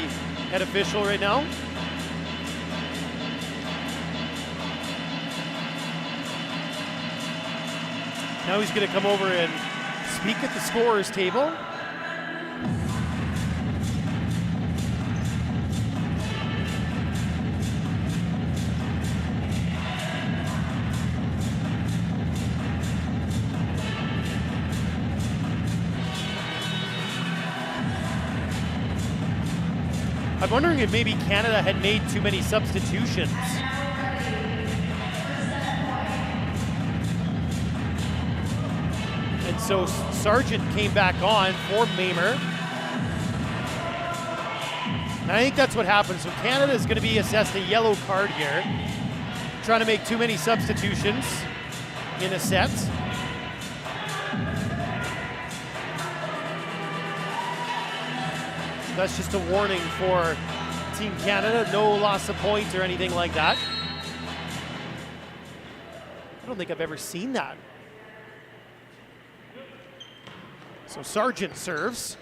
head official right now. Now he's going to come over and speak at the scorer's table. I'm wondering if maybe Canada had made too many substitutions. And so Sargent came back on for Mamer. And I think that's what happens. So Canada is going to be assessed a yellow card here. Trying to make too many substitutions in a set. That's just a warning for Team Canada. No loss of points or anything like that. I don't think I've ever seen that. So Sargent serves.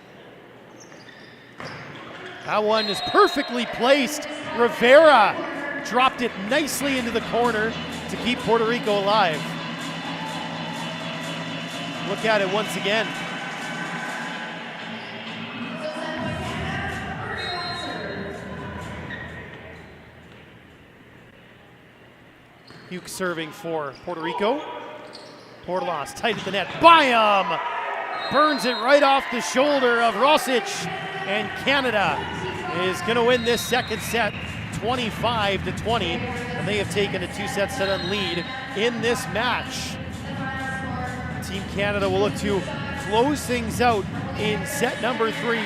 That one is perfectly placed. Rivera dropped it nicely into the corner to keep Puerto Rico alive. Look at it once again. Hughes serving for Puerto Rico. Portolas tight at the net. Byam! Burns it right off the shoulder of Rosic. And Canada is going to win this second set 25-20. And they have taken a 2-set lead in this match. Team Canada will look to close things out in set number 3.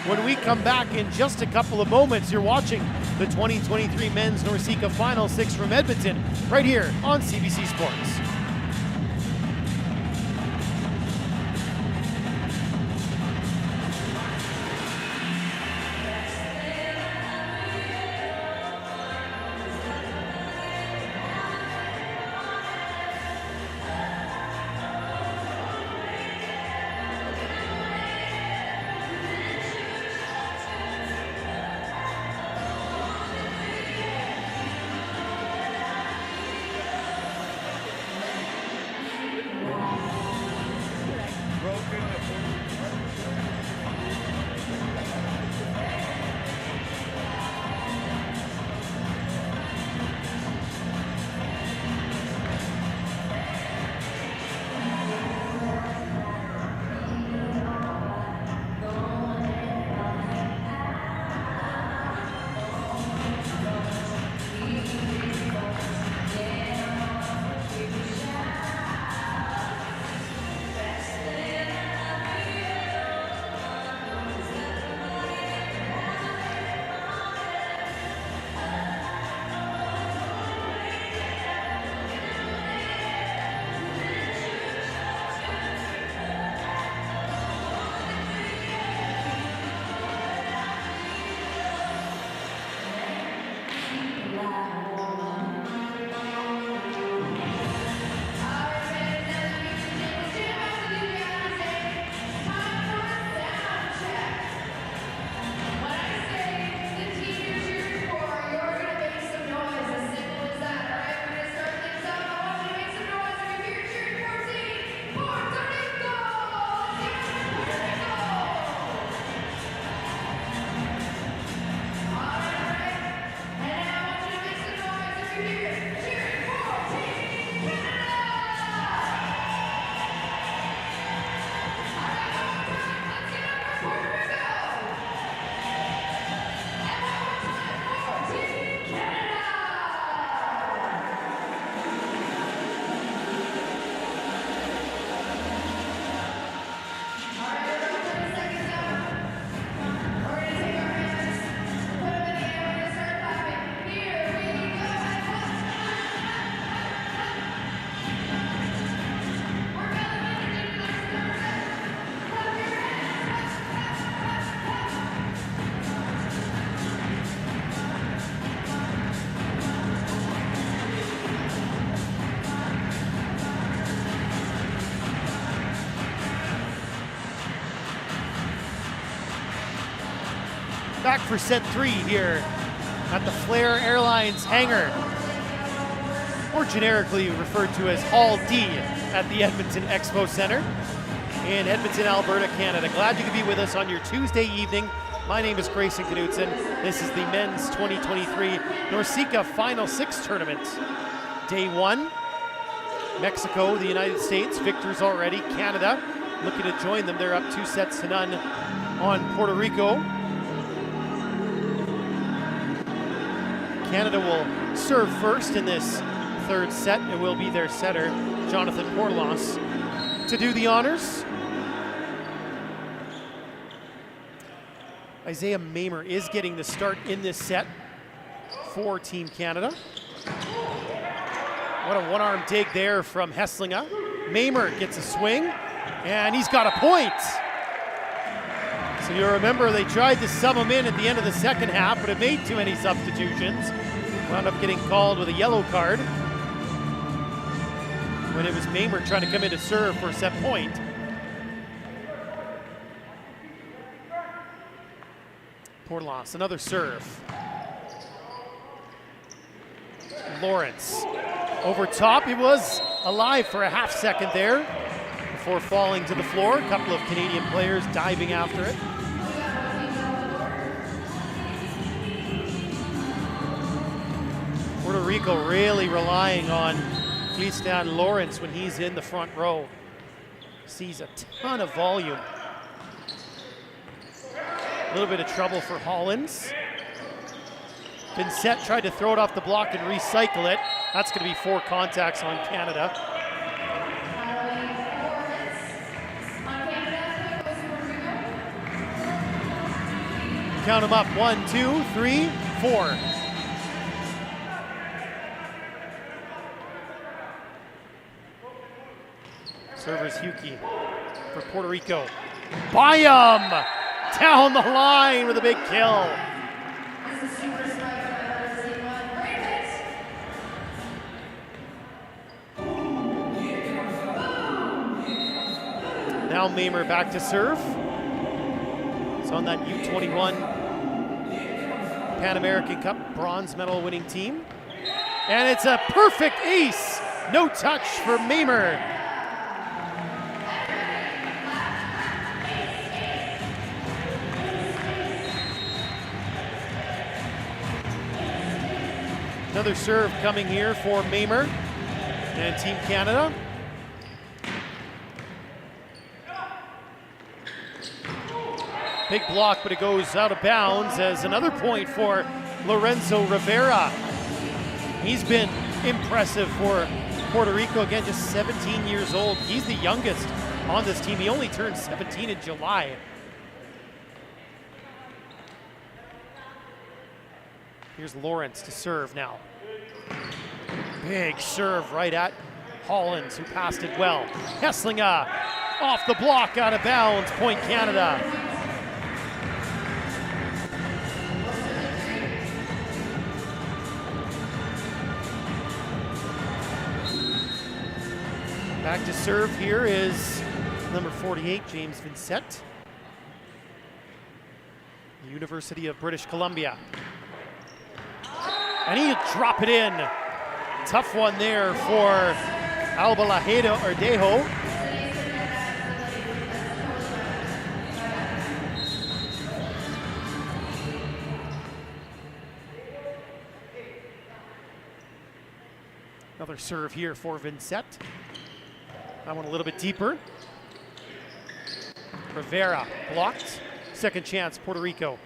When we come back in just a couple of moments, you're watching the 2023 Men's NORCECA Final 6 from Edmonton, right here on CBC Sports. Back for set 3 here at the Flair Airlines hangar, or generically referred to as Hall D at the Edmonton Expo Center in Edmonton, Alberta, Canada. Glad you could be with us on your Tuesday evening. My name is Grayson Knutson. This is the Men's 2023 NORCECA Final 6 tournament. Day 1, Mexico, the United States, victors already. Canada looking to join them. They're up 2-0 on Puerto Rico. Canada will serve first in this third set. It will be their setter, Jonathan Portolas, to do the honors. Isaiah Mamer is getting the start in this set for Team Canada. What a one-arm dig there from Hesslinga. Mamer gets a swing, and he's got a point. So you remember they tried to sub him in at the end of the second half, but it made too many substitutions. Wound up getting called with a yellow card when it was Mamer trying to come in to serve for a set point. Portolas, another serve. Lawrence over top. He was alive for a half second there before falling to the floor. A couple of Canadian players diving after it. Puerto Rico really relying on Cristian Lawrence when he's in the front row. Sees a ton of volume. A little bit of trouble for Hollins. Vincent tried to throw it off the block and recycle it. That's going to be 4 contacts on Canada. Count them up, 1, 2, 3, 4. Servers Huki for Puerto Rico. Byam down the line with a big kill. Now Mamer back to serve. It's on that U21 Pan American Cup bronze medal winning team. And it's a perfect ace. No touch for Mamer. Another serve coming here for Mamer and Team Canada. Big block, but it goes out of bounds as another point for Lorenzo Rivera. He's been impressive for Puerto Rico, again, just 17 years old. He's the youngest on this team. He only turned 17 in July. Here's Lawrence to serve now. Big serve right at Hollins, who passed it well. Hesslinga off the block, out of bounds, point Canada. Back to serve here is number 48, James Vincent, University of British Columbia. And he'll drop it in. Tough one there for Albaladejo. Another serve here for Vincent. That one a little bit deeper. Rivera blocked. Second chance, Puerto Rico.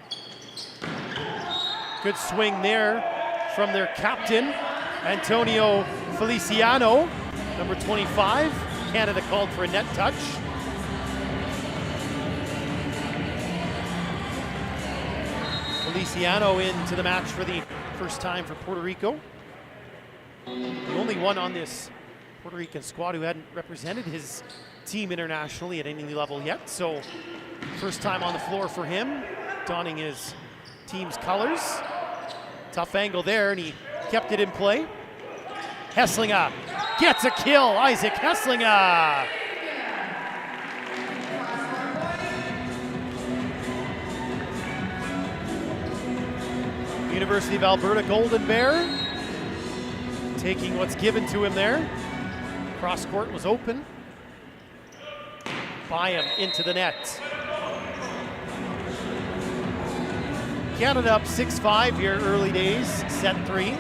Good swing there from their captain, Antonio Feliciano, number 25. Canada called for a net touch. Feliciano into the match for the first time for Puerto Rico. The only one on this Puerto Rican squad who hadn't represented his team internationally at any level yet. So first time on the floor for him, donning his team's colors. Tough angle there, and he kept it in play. Hesslinga gets a kill. Isaac Hesslinga. University of Alberta Golden Bear taking what's given to him there. Cross court was open. Byam into the net. Canada up 6-5 here, early days, set 3.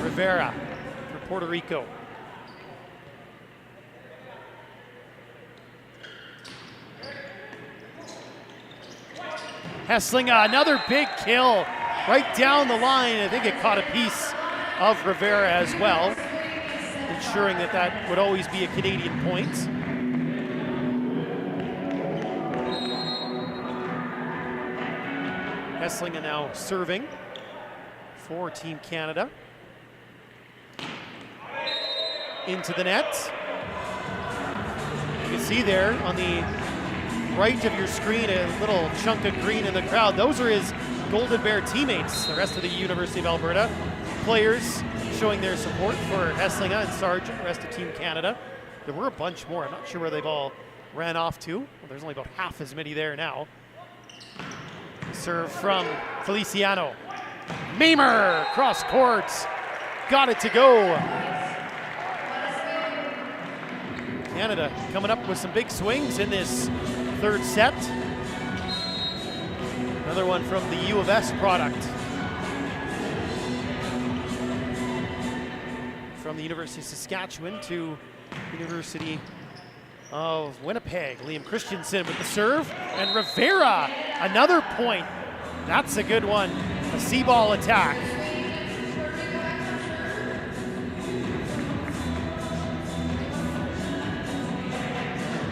Rivera for Puerto Rico. Hesslinga, another big kill right down the line. I think it caught a piece of Rivera as well, ensuring that that would always be a Canadian point. Hesslinga now serving for Team Canada. Into the net. You can see there on the right of your screen a little chunk of green in the crowd. Those are his Golden Bear teammates, the rest of the University of Alberta players showing their support for Hesslinga and Sargent, the rest of Team Canada. There were a bunch more. I'm not sure where they've all ran off to. Well, there's only about half as many there now. Serve from Feliciano. Mamer, cross court. Got it to go. Canada coming up with some big swings in this third set. Another one from the U of S product. From the University of Saskatchewan to University of Winnipeg. Liam Christensen with the serve, and Rivera, another point. That's a good one, a C-ball attack.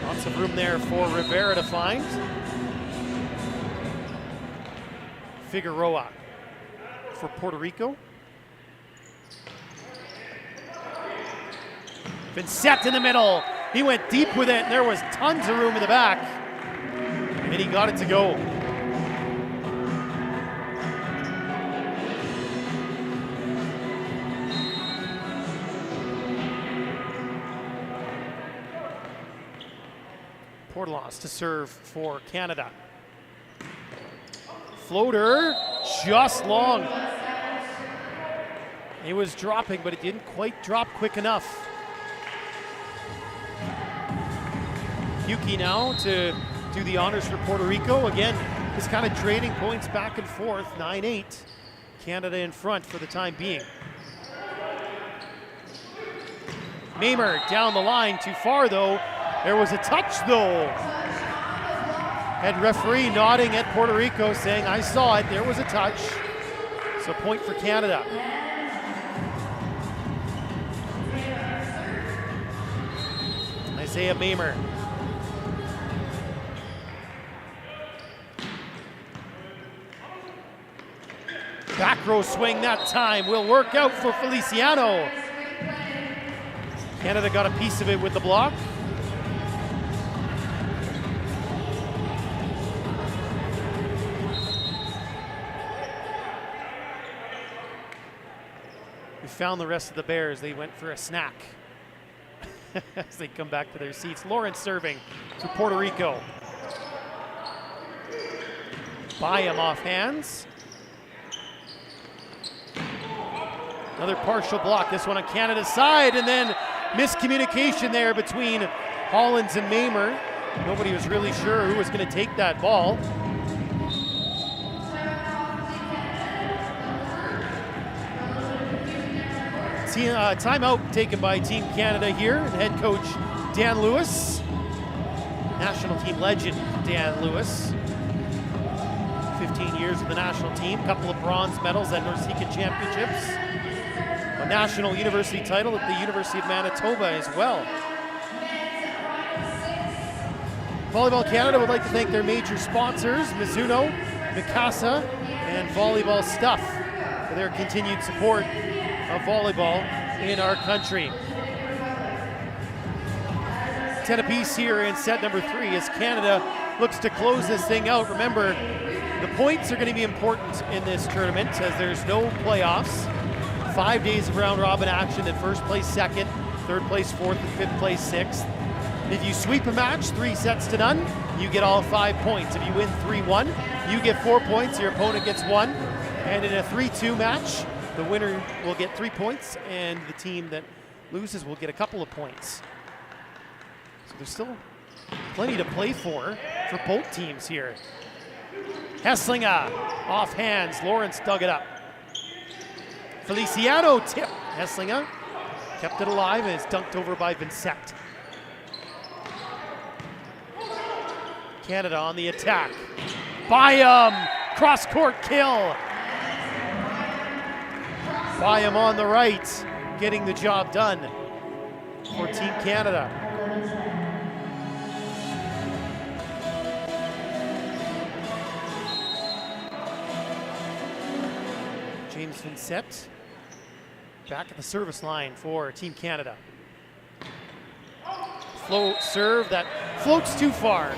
Lots of room there for Rivera to find. Figueroa for Puerto Rico. Vincent in the middle. He went deep with it, and there was tons of room in the back. And he got it to go. Portelas to serve for Canada. Floater, just long. It was dropping, but it didn't quite drop quick enough. Yuki now to do the honors for Puerto Rico. Again, just kind of trading points back and forth, 9-8. Canada in front for the time being. Mamer down the line, too far though. There was a touch though. Head referee nodding at Puerto Rico saying, I saw it, there was a touch. So point for Canada. Isaiah Mamer. Back row swing that time will work out for Feliciano. Canada got a piece of it with the block. We found the rest of the Bears. They went for a snack as they come back to their seats. Lawrence serving for Puerto Rico. Byam off hands. Another partial block, this one on Canada's side, and then miscommunication there between Hollins and Mamer. Nobody was really sure who was going to take that ball. Timeout taken by Team Canada here. Head coach Dan Lewis. National team legend Dan Lewis. 15 years with the national team. Couple of bronze medals at NORCECA championships. A national university title at the University of Manitoba as well. Volleyball Canada would like to thank their major sponsors, Mizuno, Mikasa, and Volleyball Stuff, for their continued support of volleyball in our country. 10 apiece here in set number 3 as Canada looks to close this thing out. Remember, the points are going to be important in this tournament as there's no playoffs. 5 days of round robin action, then first place second, third place fourth, and fifth place sixth. If you sweep a match 3-0, you get all 5 points. If you win 3-1, you get 4 points, your opponent gets 1. And in a 3-2 match, the winner will get 3 points, and the team that loses will get a couple of points. So there's still plenty to play for both teams here. Hesslinger off hands, Lawrence dug it up. Feliciano tip, Hesslinger kept it alive and it's dunked over by Vincent. Canada on the attack. Byam, cross-court kill. Byam on the right, getting the job done for Team Canada. James Vincent back at the service line for Team Canada. Float serve that floats too far.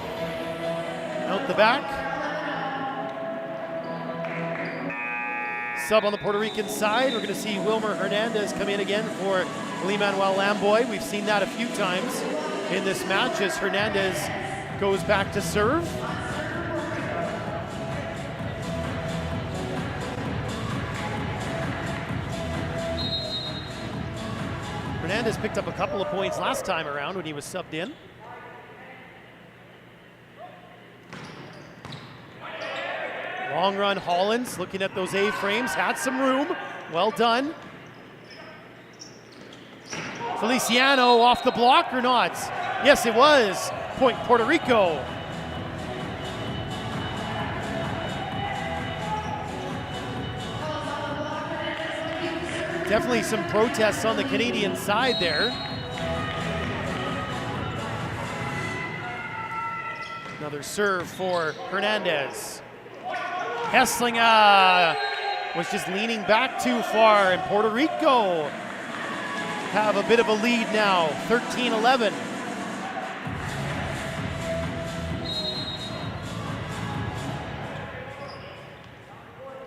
Out the back. Sub on the Puerto Rican side. We're going to see Wilmer Hernandez come in again for Lee-Manuel Lamboy. We've seen that a few times in this match as Hernandez goes back to serve. Hernandez picked up a couple of points last time around when he was subbed in. Long run Hollins, looking at those A-frames, had some room, well done. Feliciano off the block or not? Yes, it was. Point Puerto Rico. Definitely some protests on the Canadian side there. Another serve for Hernandez. Hesslinger was just leaning back too far, and Puerto Rico have a bit of a lead now, 13-11.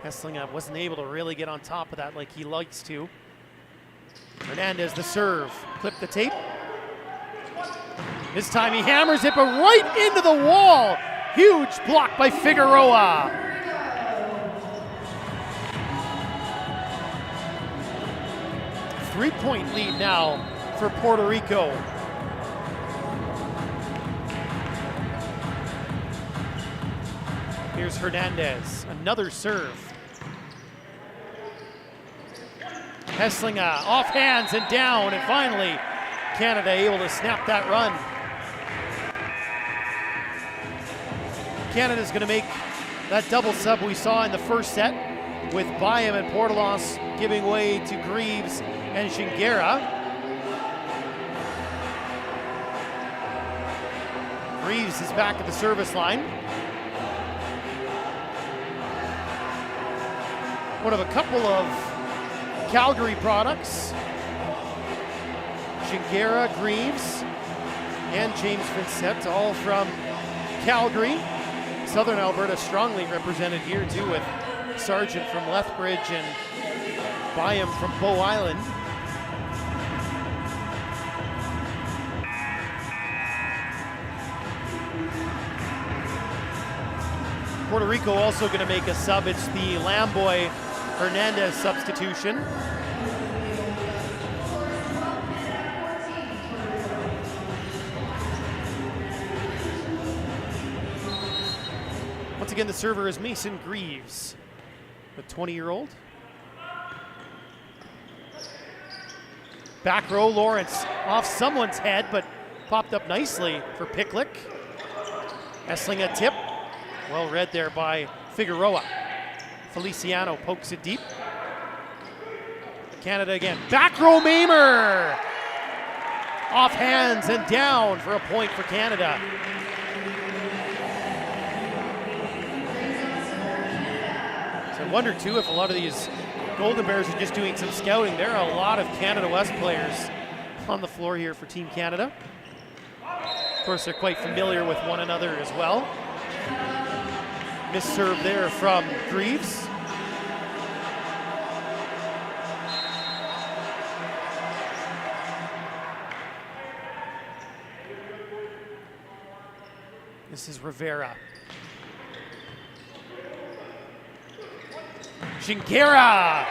Hesslinger wasn't able to really get on top of that like he likes to. Hernandez the serve, clip the tape. This time he hammers it, but right into the wall. Huge block by Figueroa. Three-point lead now for Puerto Rico. Here's Hernandez, another serve. Hesslinger off hands and down, and finally Canada able to snap that run. Canada's going to make that double sub we saw in the first set, with Byam and Portelos giving way to Greaves and Shingera. Greaves is back at the service line. One of a couple of Calgary products. Shingera, Greaves, and James Vincent, all from Calgary. Southern Alberta strongly represented here too, with Sargent from Lethbridge and Byam from Bow Island. Puerto Rico also going to make a sub. It's the Lamboy Hernandez substitution. Once again, the server is Mason Greaves, the 20-year-old. Back row, Lawrence off someone's head, but popped up nicely for Picklick. Hesslinger tip, well read there by Figueroa. Feliciano pokes it deep. Canada again, back row Mamer! Off hands and down for a point for Canada. So I wonder too if a lot of these Golden Bears are just doing some scouting. There are a lot of Canada West players on the floor here for Team Canada. Of course, they're quite familiar with one another as well. Missed serve there from Greaves. This is Rivera. Shingera!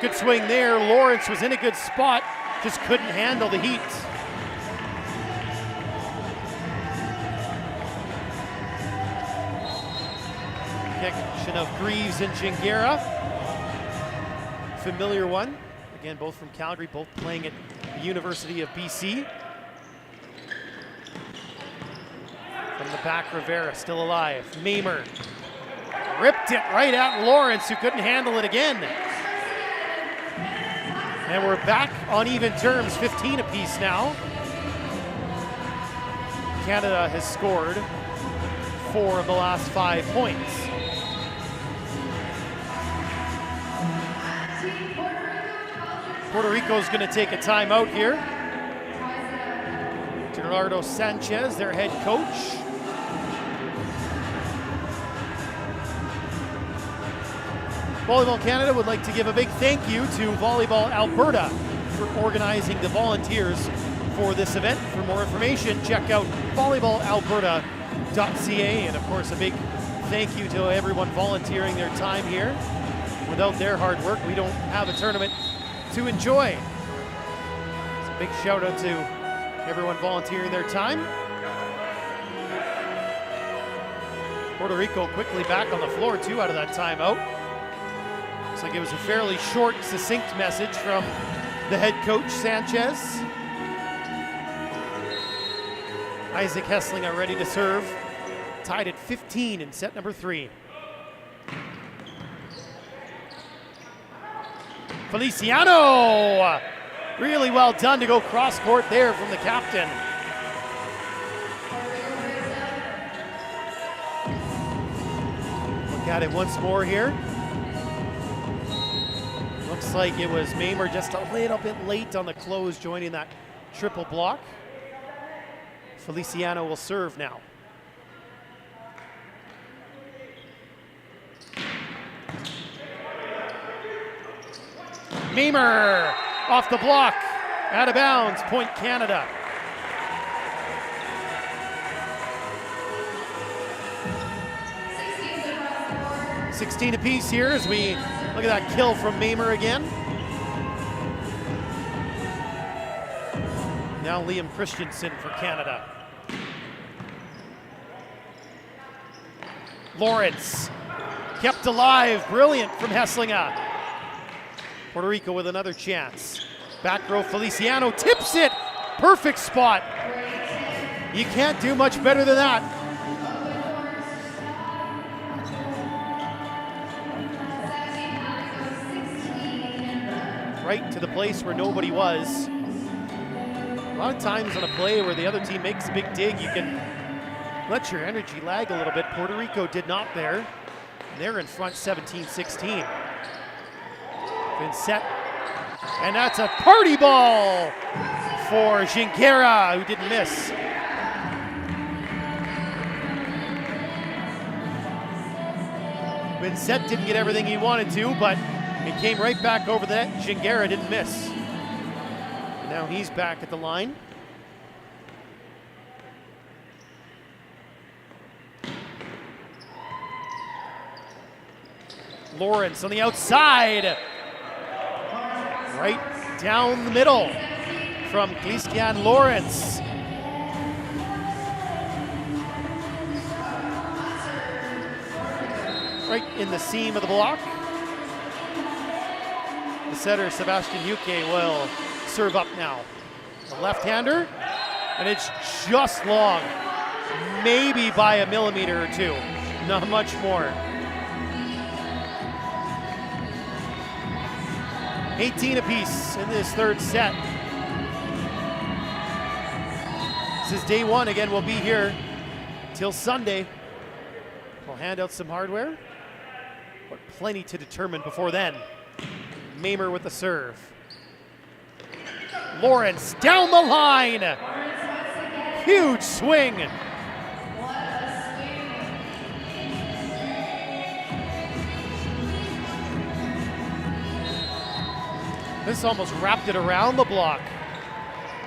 Good swing there. Lawrence was in a good spot, just couldn't handle the heat. Connection of Greaves and Shingera. Familiar one. Again, both from Calgary, both playing at the University of BC. From the back, Rivera still alive. Mamer ripped it right at Lawrence, who couldn't handle it again. And we're back on even terms, 15 apiece now. Canada has scored 4 of the last 5 points. Puerto Rico's going to take a timeout here. Gerardo Sanchez, their head coach. Volleyball Canada would like to give a big thank you to Volleyball Alberta for organizing the volunteers for this event. For more information, check out volleyballalberta.ca. And of course, a big thank you to everyone volunteering their time here. Without their hard work, we don't have a tournament to enjoy. So Big shout out to everyone volunteering their time. Puerto Rico quickly back on the floor too out of that timeout. Looks like it was a fairly short, succinct message from the head coach, Sanchez. Isaac Hesslinger ready to serve. Tied at 15 in set number 3. Feliciano! Really well done to go cross court there from the captain. Look at it once more here. Looks like it was Mamer just a little bit late on the close, joining that triple block. Feliciano will serve now. Mamer off the block, out of bounds, point Canada. $16 apiece here as we look at that kill from Mamer again. Now Liam Christensen for Canada. Lawrence kept alive, brilliant from Hesslinger. Puerto Rico with another chance. Back row, Feliciano tips it. Perfect spot. You can't do much better than that. Right to the place where nobody was. A lot of times on a play where the other team makes a big dig, you can let your energy lag a little bit. Puerto Rico did not there. They're in front 17-16. Vincent, and that's a party ball for Gingera, who didn't miss. Vincent didn't get everything he wanted to, but it came right back over the net. Gingera didn't miss. Now he's back at the line. Lawrence on the outside. Right down the middle from Christian Lawrence. Right in the seam of the block. The setter, Sebastian Huque, will serve up now. The left-hander, and it's just long. Maybe by a millimeter or two, not much more. 18 apiece in this third set. This is day one. Again, we'll be here till Sunday. We'll hand out some hardware, but plenty to determine before then. Mamer with the serve. Lawrence down the line. Huge swing. This almost wrapped it around the block.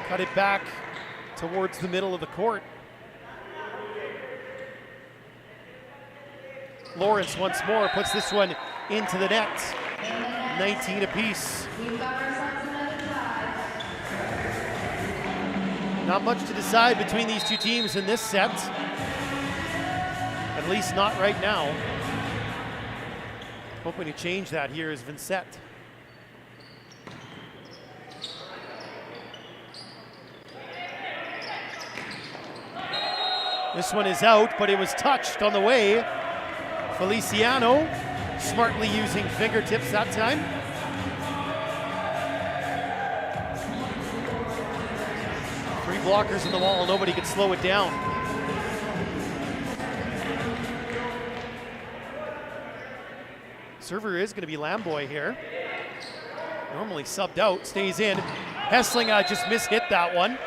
Cut it back towards the middle of the court. Lawrence once more puts this one into the net. 19 apiece. Not much to decide between these two teams in this set. At least not right now. Hoping to change that here is Vincent. This one is out, but it was touched on the way. Feliciano smartly using fingertips that time. Three blockers in the wall, nobody could slow it down. Server is going to be Lamboy here. Normally subbed out, stays in. Hesslinger just mishit that one.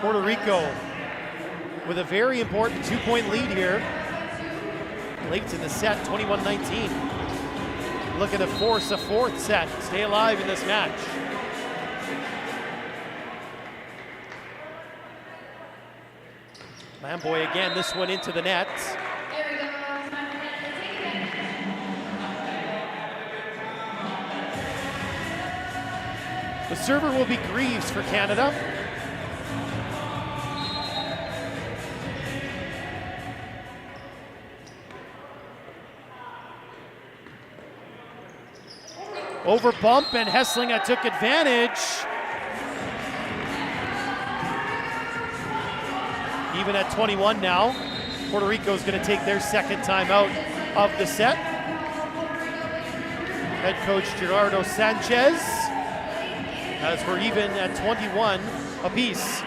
Puerto Rico with a very important 2-point lead here. Late in the set, 21-19. Looking to force a fourth set, stay alive in this match. Lamboy again, this one into the net. The server will be Greaves for Canada. Over bump, and Hesslinga took advantage. Even at 21 now, Puerto Rico is going to take their second time out of the set. Head coach Gerardo Sanchez, as we're even at 21 apiece.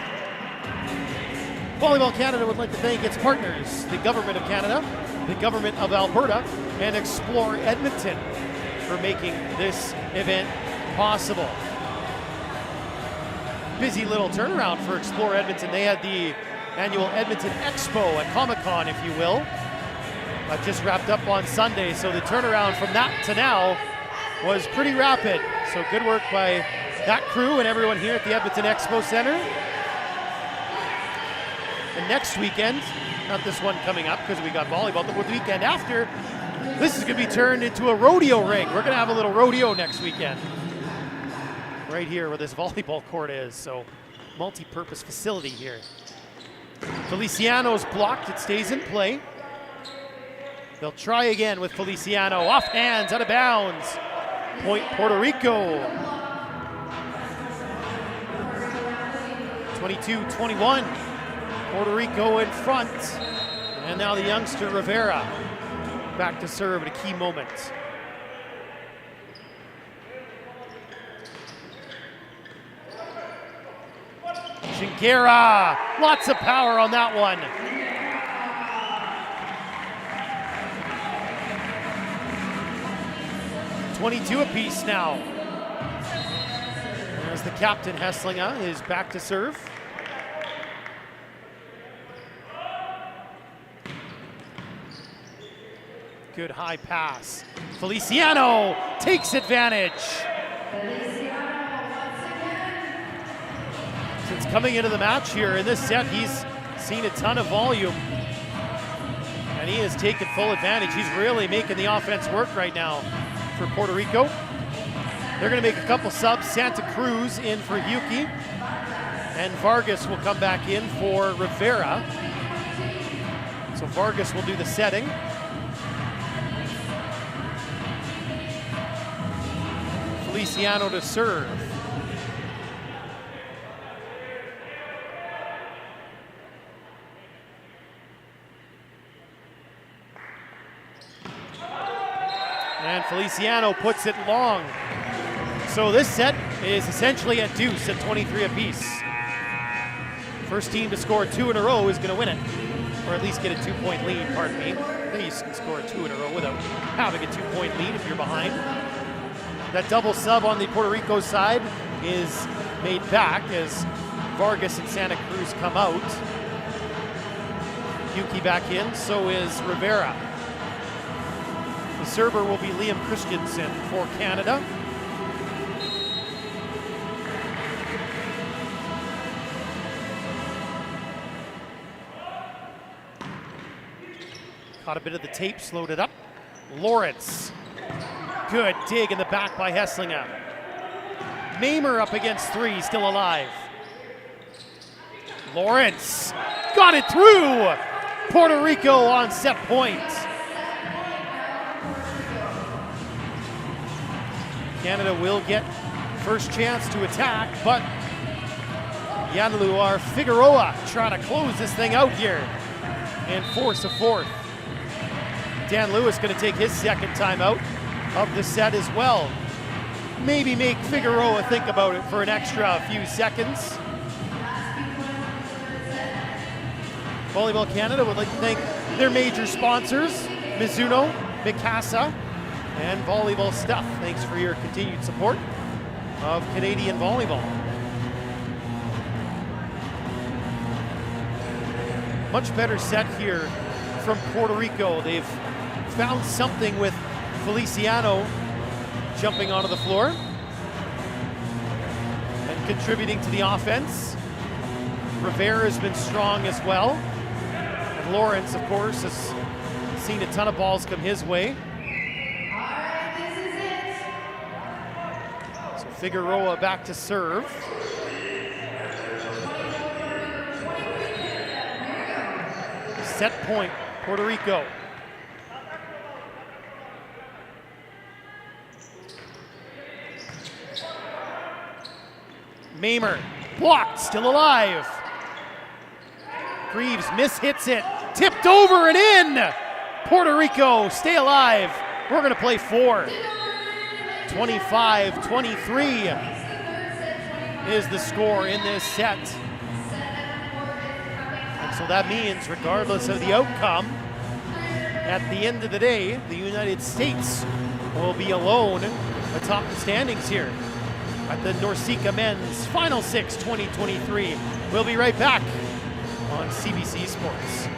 Volleyball Canada would like to thank its partners, the Government of Canada, the Government of Alberta, and Explore Edmonton for making this event possible. Busy little turnaround for Explore Edmonton. They had the annual Edmonton Expo at Comic-Con, if you will. Just wrapped up on Sunday, so the turnaround from that to now was pretty rapid. So good work by that crew and everyone here at the Edmonton Expo Center. And next weekend, not this one coming up because we got volleyball, but the weekend after, this is going to be turned into a rodeo ring. We're going to have a little rodeo next weekend. Right here where this volleyball court is, so multi-purpose facility here. Feliciano's blocked, it stays in play. They'll try again with Feliciano, off hands, out of bounds. Point Puerto Rico. 22-21, Puerto Rico in front. And now the youngster Rivera back to serve at a key moment. Shinguera, lots of power on that one. .22 apiece now. As the captain Hesslinga is back to serve. Good high pass. Feliciano takes advantage. Since coming into the match here in this set, he's seen a ton of volume. And he has taken full advantage. He's really making the offense work right now for Puerto Rico. They're going to make a couple subs. Santa Cruz in for Yuki. And Vargas will come back in for Rivera. So Vargas will do the setting. Feliciano to serve. And Feliciano puts it long. So this set is essentially a deuce at 23 apiece. First team to score 2 in a row is going to win it, or at least get a 2-point lead, pardon me. They can score 2 in a row without having a 2-point lead if you're behind. That double sub on the Puerto Rico side is made back as Vargas and Santa Cruz come out. Yuki back in, so is Rivera. The server will be Liam Christensen for Canada. Caught a bit of the tape, slowed it up. Lawrence. Good dig in the back by Hesslinga. Mamer up against 3, still alive. Lawrence got it through. Puerto Rico on set point. Canada will get first chance to attack, but Yanluar Figueroa trying to close this thing out here and force a fourth. Dan Lewis going to take his second timeout of the set as well. Maybe make Figueroa think about it for an extra few seconds. Volleyball Canada would like to thank their major sponsors, Mizuno, Mikasa, and Volleyball Stuff. Thanks for your continued support of Canadian volleyball. Much better set here from Puerto Rico. They've found something with Feliciano jumping onto the floor and contributing to the offense. Rivera has been strong as well. And Lawrence, of course, has seen a ton of balls come his way. So Figueroa back to serve. Set point, Puerto Rico. Mamer, blocked, still alive. Greaves mishits it, tipped over and in. Puerto Rico, stay alive. We're gonna play 4. 25-23 is the score in this set. And so that means, regardless of the outcome, at the end of the day, the United States will be alone atop the standings here at the NORCECA Men's Final 6 2023. We'll be right back on CBC Sports.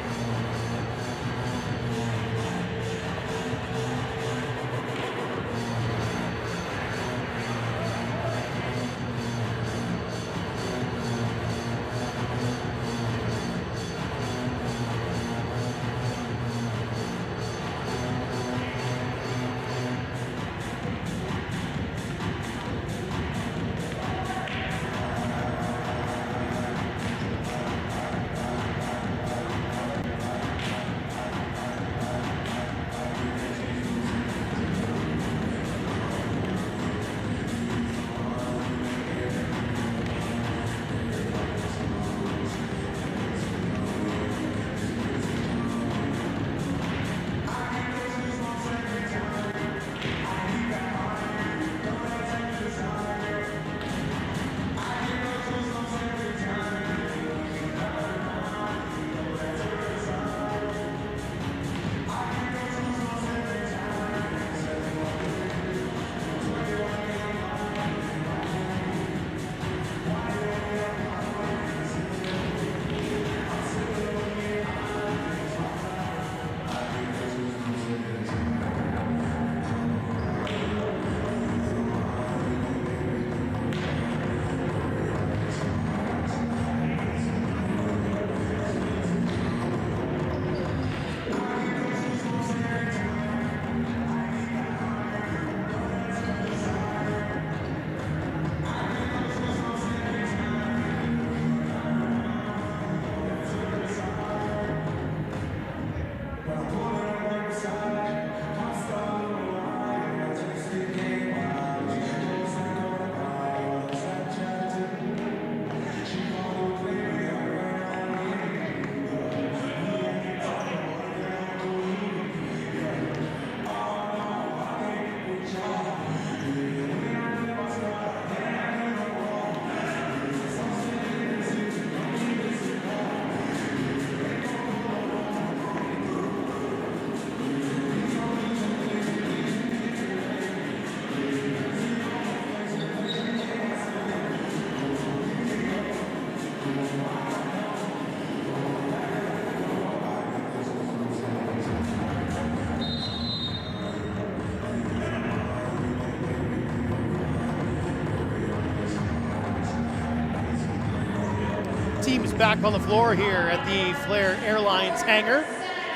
Teams back on the floor here at the Flair Airlines hangar,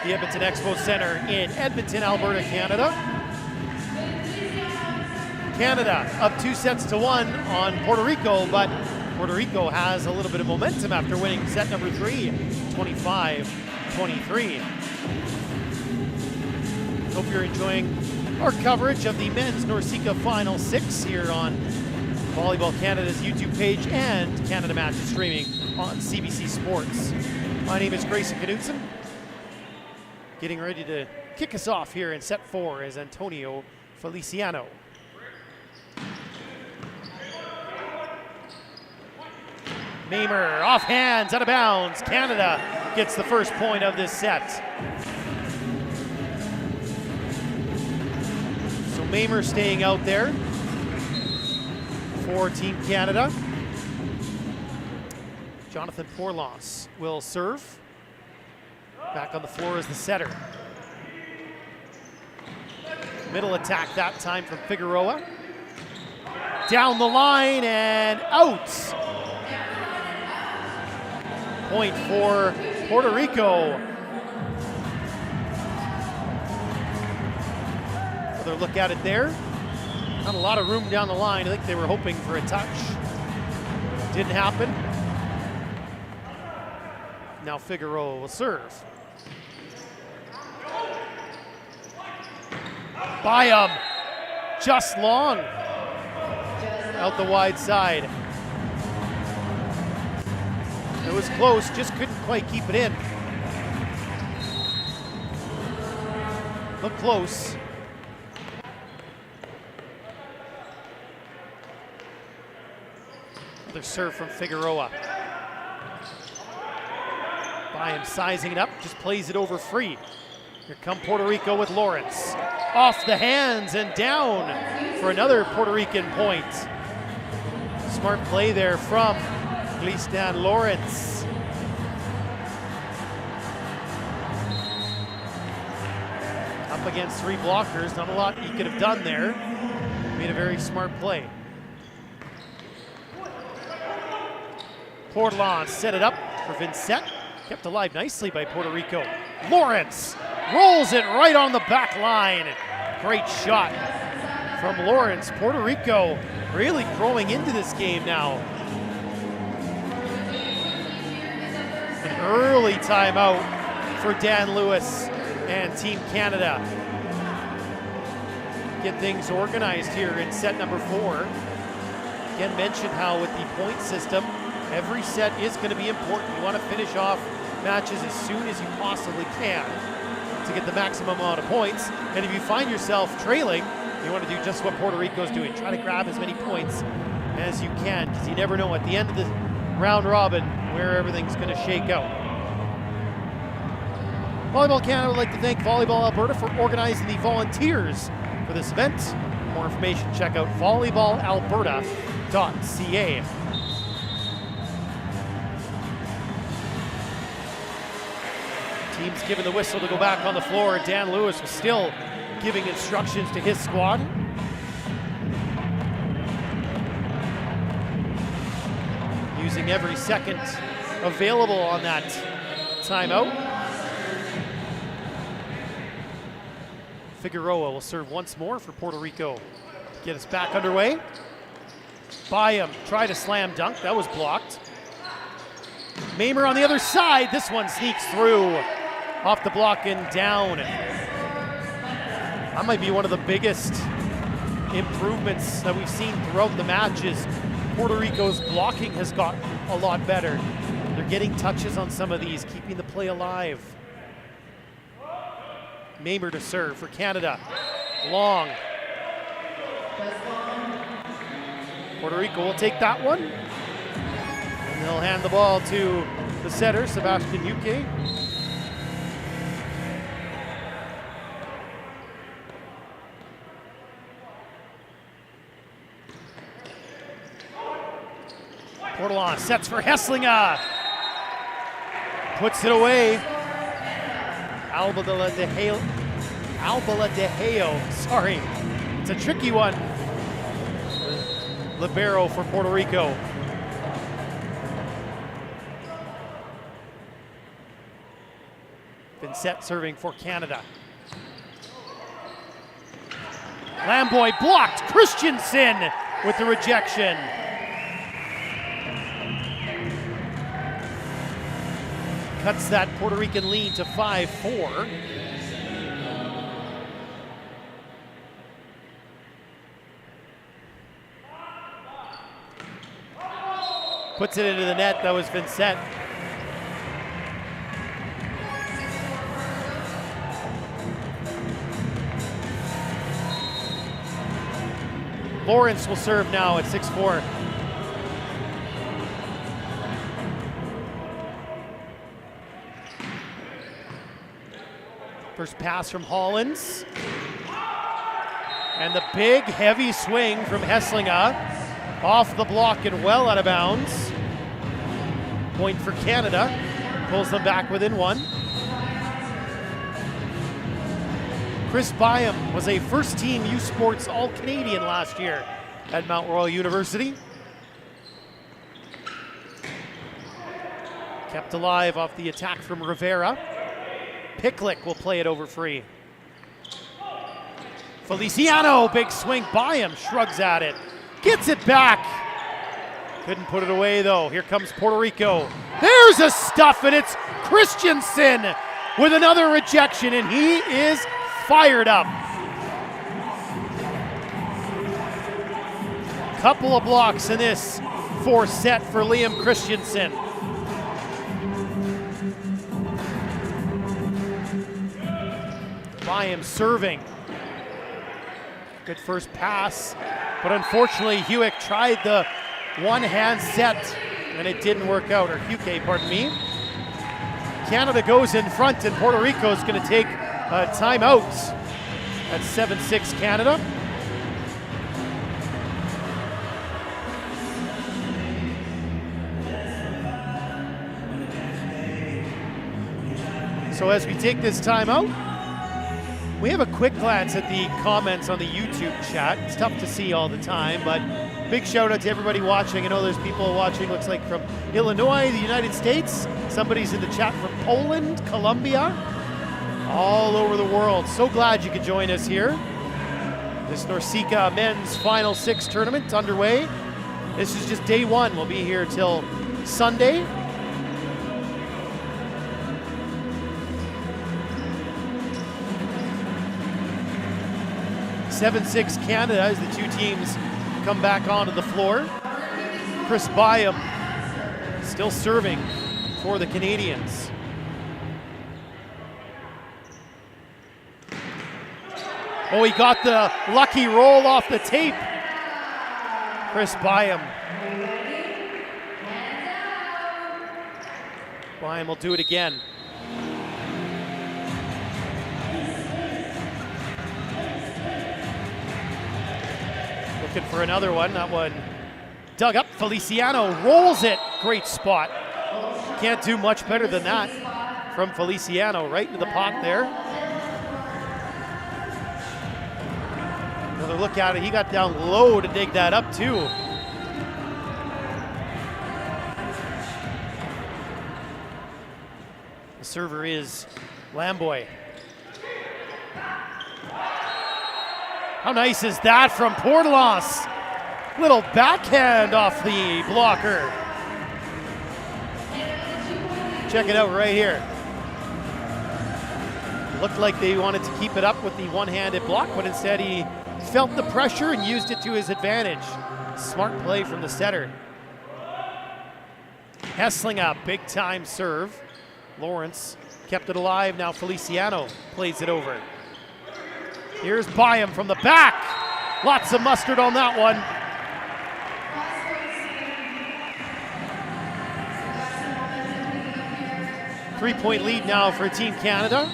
the Edmonton Expo Center in Edmonton, Alberta, Canada. Canada up 2-1 on Puerto Rico, but Puerto Rico has a little bit of momentum after winning set number 3, 25-23. Hope you're enjoying our coverage of the men's NORCECA Final 6 here on Volleyball Canada's YouTube page and Canada Matches streaming on CBC Sports. My name is Grayson Knutson. Getting ready to kick us off here in set 4 is Antonio Feliciano. Mamer off hands, out of bounds. Canada gets the first point of this set. So Mamer staying out there for Team Canada. Jonathan Porlos will serve. Back on the floor is the setter. Middle attack that time from Figueroa. Down the line and out. Point for Puerto Rico. Another look at it there. Not a lot of room down the line. I think they were hoping for a touch. Didn't happen. Now Figueroa will serve. Byam, just long. Out the wide side. It was close, just couldn't quite keep it in. Looked close. Another serve from Figueroa. Byam sizing it up, just plays it over free. Here come Puerto Rico with Lawrence. Off the hands and down for another Puerto Rican point. Smart play there from Glistan Lawrence. Up against three blockers, not a lot he could have done there. Made a very smart play. Portland set it up for Vincent. Kept alive nicely by Puerto Rico. Lawrence rolls it right on the back line. Great shot from Lawrence. Puerto Rico really growing into this game now. An early timeout for Dan Lewis and Team Canada. Get things organized here in set number 4. Again, mentioned how with the point system, every set is going to be important. You want to finish off matches as soon as you possibly can to get the maximum amount of points. And if you find yourself trailing, you want to do just what Puerto Rico's doing. Try to grab as many points as you can, because you never know at the end of the round robin where everything's going to shake out. Volleyball Canada would like to thank Volleyball Alberta for organizing the volunteers for this event. For more information, check out volleyballalberta.ca. Team's given the whistle to go back on the floor. Dan Lewis was still giving instructions to his squad. Using every second available on that timeout. Figueroa will serve once more for Puerto Rico to get us back underway. Byam tried a slam dunk, that was blocked. Mamer on the other side, this one sneaks through. Off the block and down. That might be one of the biggest improvements that we've seen throughout the matches. Puerto Rico's blocking has gotten a lot better. They're getting touches on some of these, keeping the play alive. Mamer to serve for Canada. Long. Puerto Rico will take that one. And they'll hand the ball to the setter, Sebastian Yuke. Portland sets for Hesslinger. Puts it away. Alba de Heo, sorry. It's a tricky one. Libero for Puerto Rico. Vincent serving for Canada. Lamboy blocked. Christensen with the rejection. Cuts that Puerto Rican lead to 5-4. Puts it into the net, that was Vincent. Lawrence will serve now at 6-4. First pass from Hollins. And the big, heavy swing from Hesslinger. Off the block and well out of bounds. Point for Canada. Pulls them back within one. Chris Byam was a first-team U Sports All-Canadian last year at Mount Royal University. Kept alive off the attack from Rivera. Picklick will play it over free. Feliciano, big swing by him, shrugs at it, gets it back. Couldn't put it away though. Here comes Puerto Rico. There's a stuff, and it's Christensen with another rejection, and he is fired up. Couple of blocks in this fourth set for Liam Christensen. By him serving. Good first pass, but unfortunately Hewitt tried the one-hand set and it didn't work out, or UK, pardon me. Canada goes in front and Puerto Rico is going to take a timeout. That's 7-6 Canada. So as we take this timeout, we have a quick glance at the comments on the YouTube chat. It's tough to see all the time, but big shout out to everybody watching. I know there's people watching, looks like from Illinois, the United States. Somebody's in the chat from Poland, Colombia, all over the world. So glad you could join us here. This NORCECA men's Final Six tournament underway. This is just day one. We'll be here till Sunday. (7-6) Canada as the two teams come back onto the floor. Chris Byam still serving for the Canadians. Oh, he got the lucky roll off the tape. Chris Byam. Byam will do it again. Looking for another one. That one dug up. Feliciano rolls it. Great spot. Can't do much better than that from Feliciano. Right into the pot there. Another look at it. He got down low to dig that up too. The server is Lamboy. How nice is that from Portelos? Little backhand off the blocker. Check it out right here. Looked like they wanted to keep it up with the one-handed block, but instead he felt the pressure and used it to his advantage. Smart play from the setter. Hessling, big time serve. Lawrence kept it alive. Now Feliciano plays it over. Here's Byam from the back. Lots of mustard on that one. Three-point lead now for Team Canada.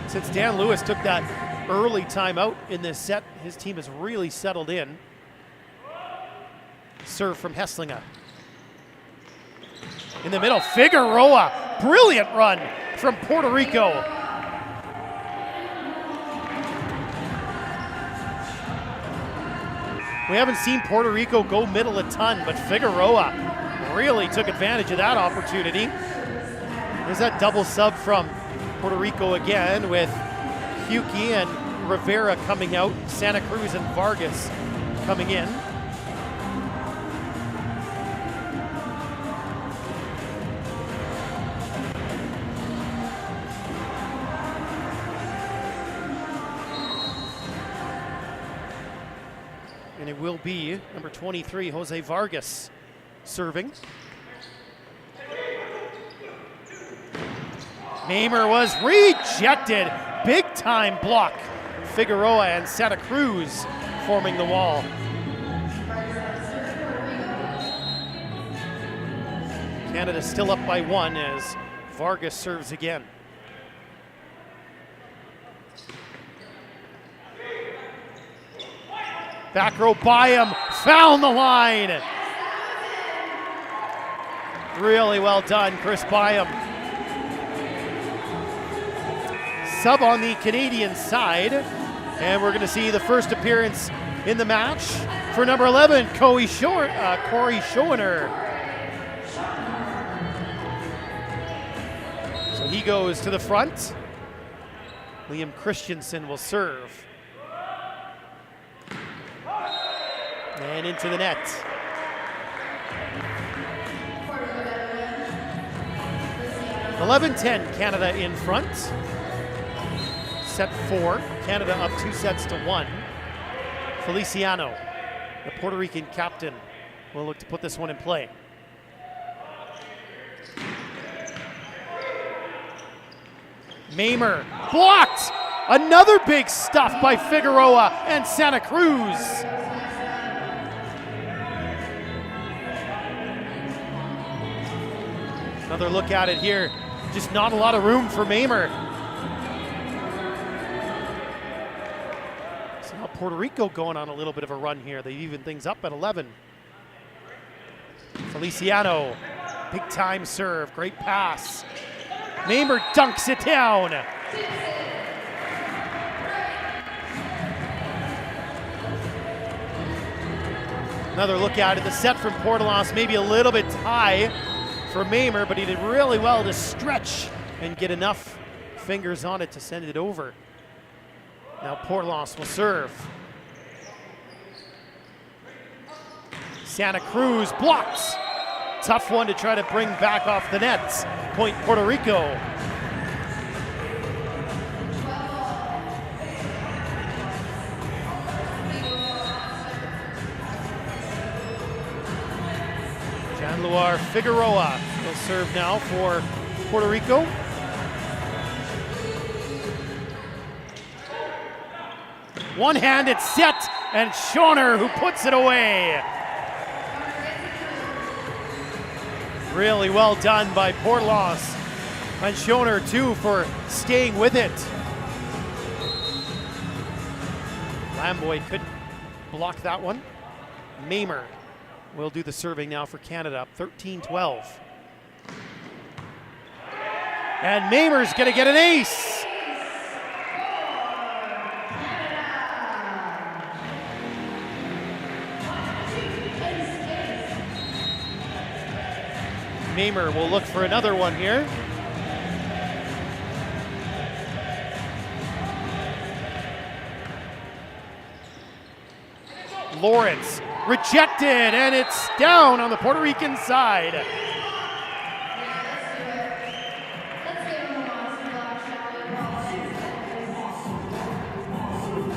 Since Dan Lewis took that early timeout in this set, his team has really settled in. Serve from Hesslinga. In the middle, Figueroa. Brilliant run from Puerto Rico. We haven't seen Puerto Rico go middle a ton, but Figueroa really took advantage of that opportunity. There's that double sub from Puerto Rico again with Huki and Rivera coming out, Santa Cruz and Vargas coming in. And it will be number 23, Jose Vargas, serving. Mamer was rejected. Big time block. Figueroa and Santa Cruz forming the wall. Canada still up by one as Vargas serves again. Back row Byam, found the line. Really well done, Chris Byam. Sub on the Canadian side, and we're gonna see the first appearance in the match for number 11, Corey Schoener. So he goes to the front. Liam Christensen will serve. And into the net. 11-10, Canada in front. Set 4, Canada up 2 sets to 1. Feliciano, the Puerto Rican captain, will look to put this one in play. Mamer, blocked! Another big stuff by Figueroa and Santa Cruz. Another look at it here. Just not a lot of room for Mamer. So now Puerto Rico going on a little bit of a run here. They even things up at 11. Feliciano, big time serve, great pass. Mamer dunks it down. Another look at it. The set from Portolas, maybe a little bit high for Mamer, but he did really well to stretch and get enough fingers on it to send it over. Now Portolas will serve. Santa Cruz blocks. Tough one to try to bring back off the nets. Point Puerto Rico. Gianluar Figueroa will serve now for Puerto Rico. One-handed set, and Schoner who puts it away. Really well done by Portolas. And Schoner too for staying with it. Lamboy couldn't block that one. Mamer will do the serving now for Canada, up 13-12. And Mamer's gonna get an ace. Mamer will look for another one here. Lawrence rejected, and it's down on the Puerto Rican side.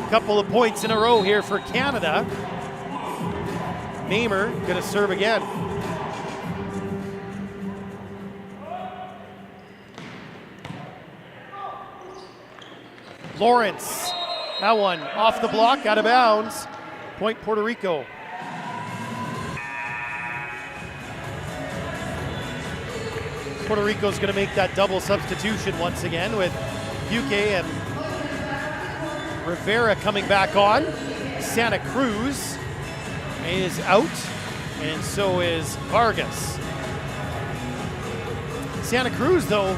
Couple of points in a row here for Canada. Mamer gonna serve again. Lawrence, that one off the block, out of bounds. Point Puerto Rico. Puerto Rico's going to make that double substitution once again with Buque and Rivera coming back on. Santa Cruz is out, and so is Vargas. Santa Cruz, though,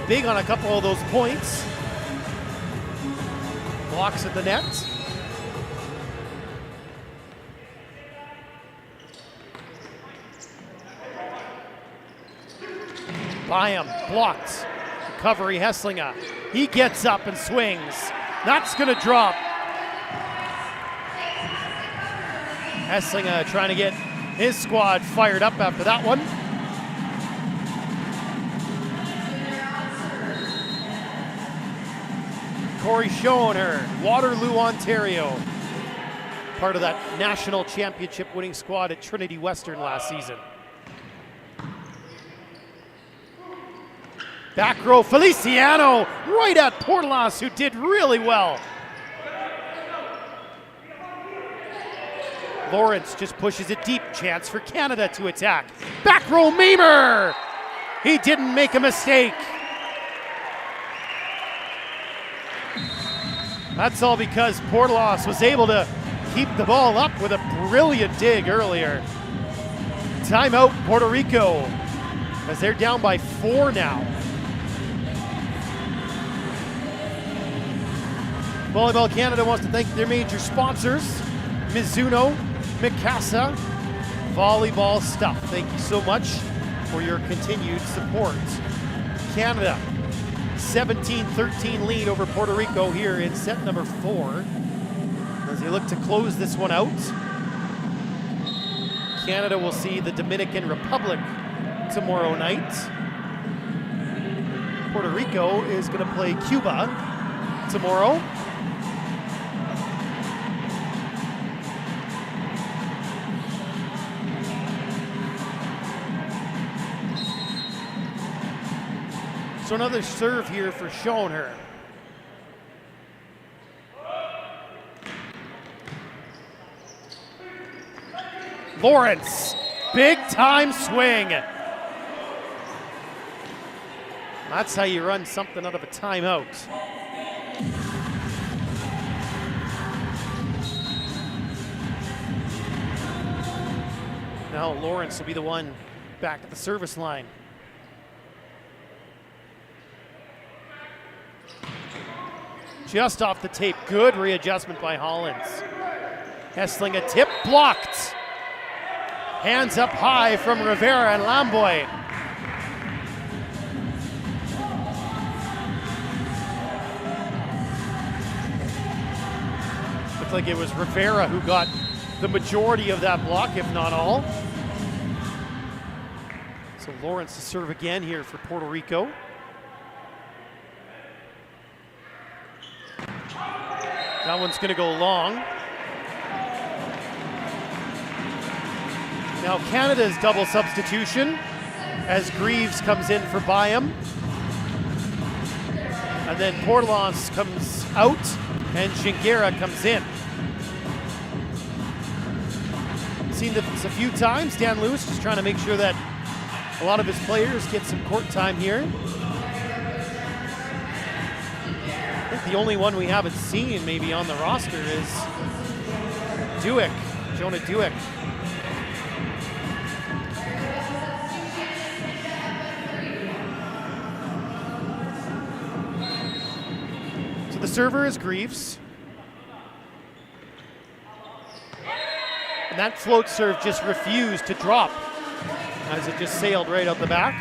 big on a couple of those points. Blocks at the net. Byam blocked. Recovery, Hesslinger. He gets up and swings. That's gonna drop. Hesslinger trying to get his squad fired up after that one. Corey Schoner, Waterloo, Ontario. Part of that national championship winning squad at Trinity Western last season. Back row, Feliciano, right at Portolas, who did really well. Lawrence just pushes it deep, chance for Canada to attack. Back row, Mamer! He didn't make a mistake. That's all because Portolas was able to keep the ball up with a brilliant dig earlier. Timeout, Puerto Rico, as they're down by 4 now. Volleyball Canada wants to thank their major sponsors, Mizuno, Mikasa, Volleyball Stuff. Thank you so much for your continued support. Canada 17-13 lead over Puerto Rico here in set number 4. As they look to close this one out. Canada will see the Dominican Republic tomorrow night. Puerto Rico is going to play Cuba tomorrow. So another serve here for Schoenherr. Lawrence, big time swing. That's how you run something out of a timeout. Now Lawrence will be the one back at the service line. Just off the tape, good readjustment by Hollins. Hessling a tip, blocked. Hands up high from Rivera and Lamboy. Looked like it was Rivera who got the majority of that block, if not all. So Lawrence to serve again here for Puerto Rico. That one's going to go long. Now Canada's double substitution as Greaves comes in for Byam. And then Portelance comes out and Gingera comes in. Seen this a few times. Dan Lewis just trying to make sure that a lot of his players get some court time here. I think the only one we haven't seen maybe on the roster is Dueck, Jonah Dueck. So the server is Greaves. And that float serve just refused to drop as it just sailed right out the back.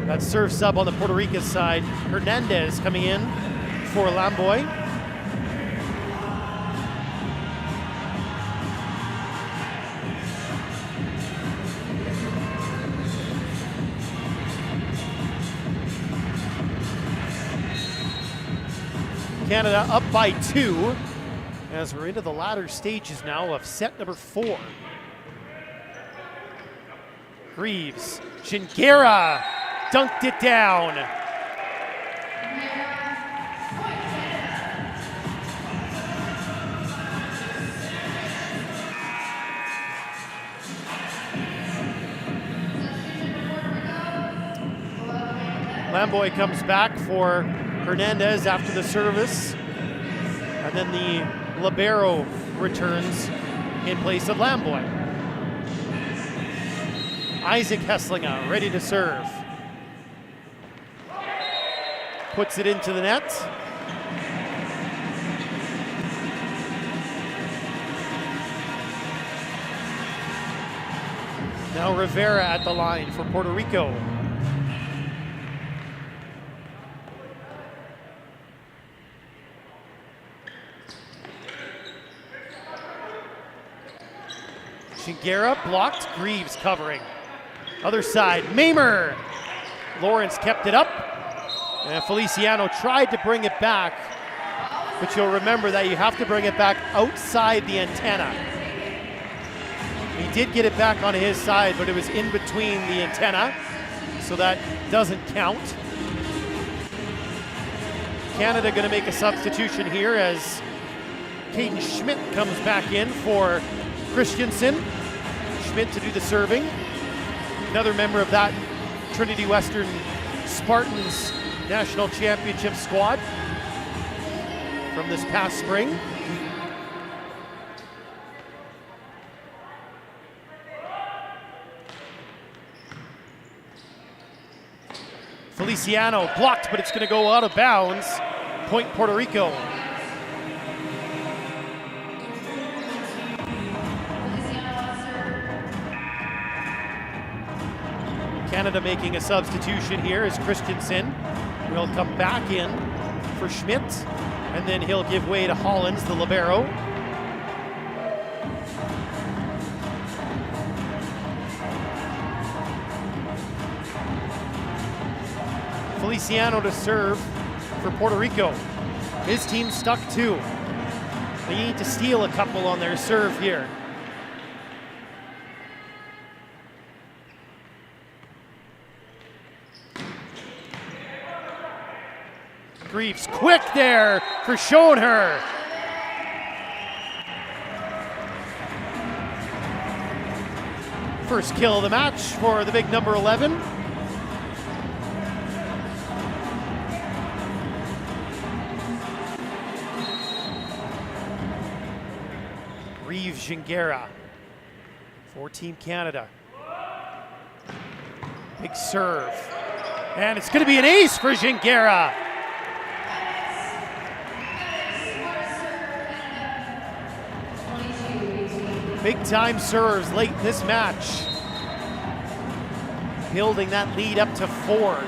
That serve sub on the Puerto Rican side. Hernandez coming in for Lamboy. Canada up by 2 as we're into the latter stages now of set number 4. Greaves, Gingera dunked it down. Lamboy comes back for Hernandez after the service. And then the libero returns in place of Lamboy. Isaac Hesslinger ready to serve. Puts it into the net. Now Rivera at the line for Puerto Rico. Gingera blocked, Greaves covering. Other side, Mamer. Lawrence kept it up. And Feliciano tried to bring it back, but you'll remember that you have to bring it back outside the antenna. He did get it back on his side, but it was in between the antenna, so that doesn't count. Canada going to make a substitution here as Caden Schmidt comes back in for Christensen. Schmidt to do the serving. Another member of that Trinity Western Spartans National Championship squad from this past spring. Feliciano blocked, but it's going to go out of bounds. Point Puerto Rico. Canada making a substitution here as Christensen will come back in for Schmidt, and then he'll give way to Hollins, the libero. Feliciano to serve for Puerto Rico. His team stuck two. They need to steal a couple on their serve here. Greaves quick there for Schoenherr. First kill of the match for the big number 11. Reeves Gingera for Team Canada. Big serve. And it's going to be an ace for Gingera. Big time serves late in this match. Building that lead up to 4.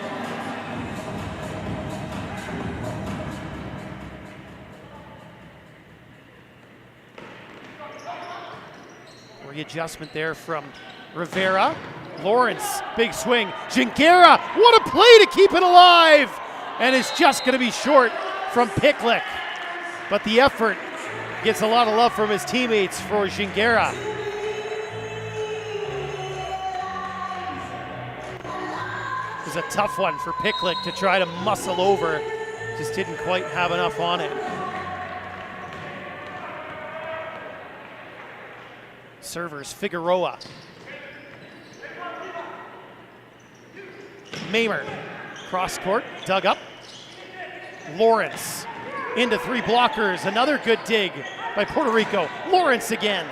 Readjustment there from Rivera. Lawrence, big swing. Gingera, what a play to keep it alive! And it's just going to be short from Picklick. But the effort gets a lot of love from his teammates for Gingera. It was a tough one for Picklick to try to muscle over. Just didn't quite have enough on it. Servers, Figueroa. Mamer, cross court, dug up. Lawrence, into 3 blockers, another good dig by Puerto Rico. Lawrence again.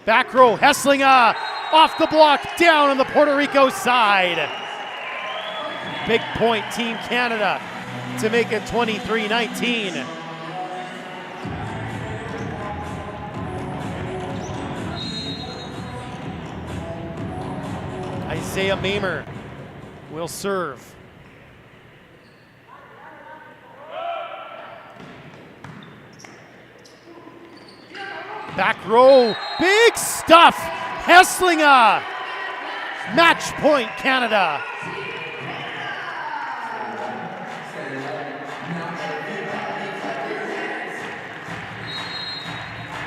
Back row, Hesslinger, off the block, down on the Puerto Rico side. Big point, Team Canada, to make it 23-19. Isaiah Mamer will serve. Back row, big stuff. Hesslinger, match point Canada.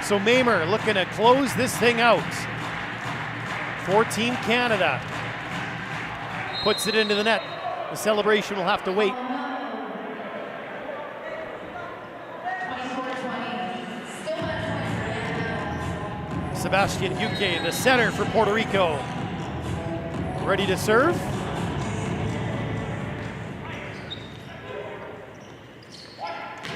So Mamer looking to close this thing out for Team Canada. Puts it into the net. The celebration will have to wait. Sebastian Yuke, the center for Puerto Rico. Ready to serve.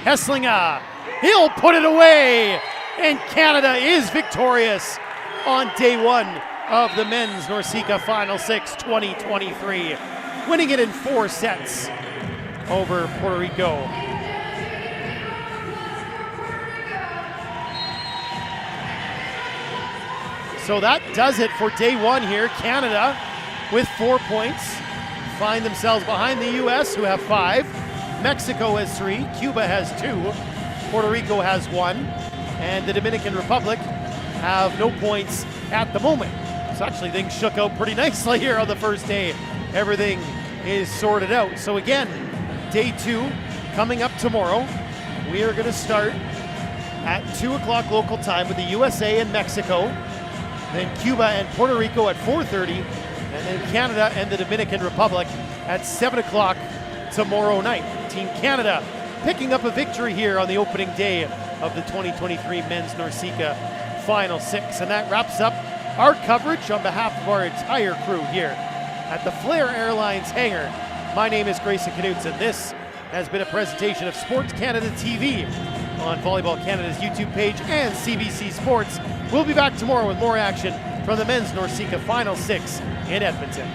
Hesslinger, he'll put it away. And Canada is victorious on day 1 of the men's NORCECA Final 6 2023, winning it in 4 sets over Puerto Rico. So that does it for day 1 here. Canada with 4 points find themselves behind the US, who have 5. Mexico has 3, Cuba has 2, Puerto Rico has 1, and the Dominican Republic have no points at the moment. So actually things shook out pretty nicely here on the first day. Everything is sorted out. So again, day 2 coming up tomorrow. We are going to start at 2 o'clock local time with the USA and Mexico, then Cuba and Puerto Rico at 4:30, and then Canada and the Dominican Republic at 7 o'clock tomorrow night. Team Canada picking up a victory here on the opening day of the 2023 Men's NORCECA Final 6. And that wraps up our coverage on behalf of our entire crew here at the Flair Airlines hangar. My name is Grayson Knutson. This has been a presentation of Sports Canada TV on Volleyball Canada's YouTube page and CBC Sports. We'll be back tomorrow with more action from the Men's NORCECA Final 6 in Edmonton.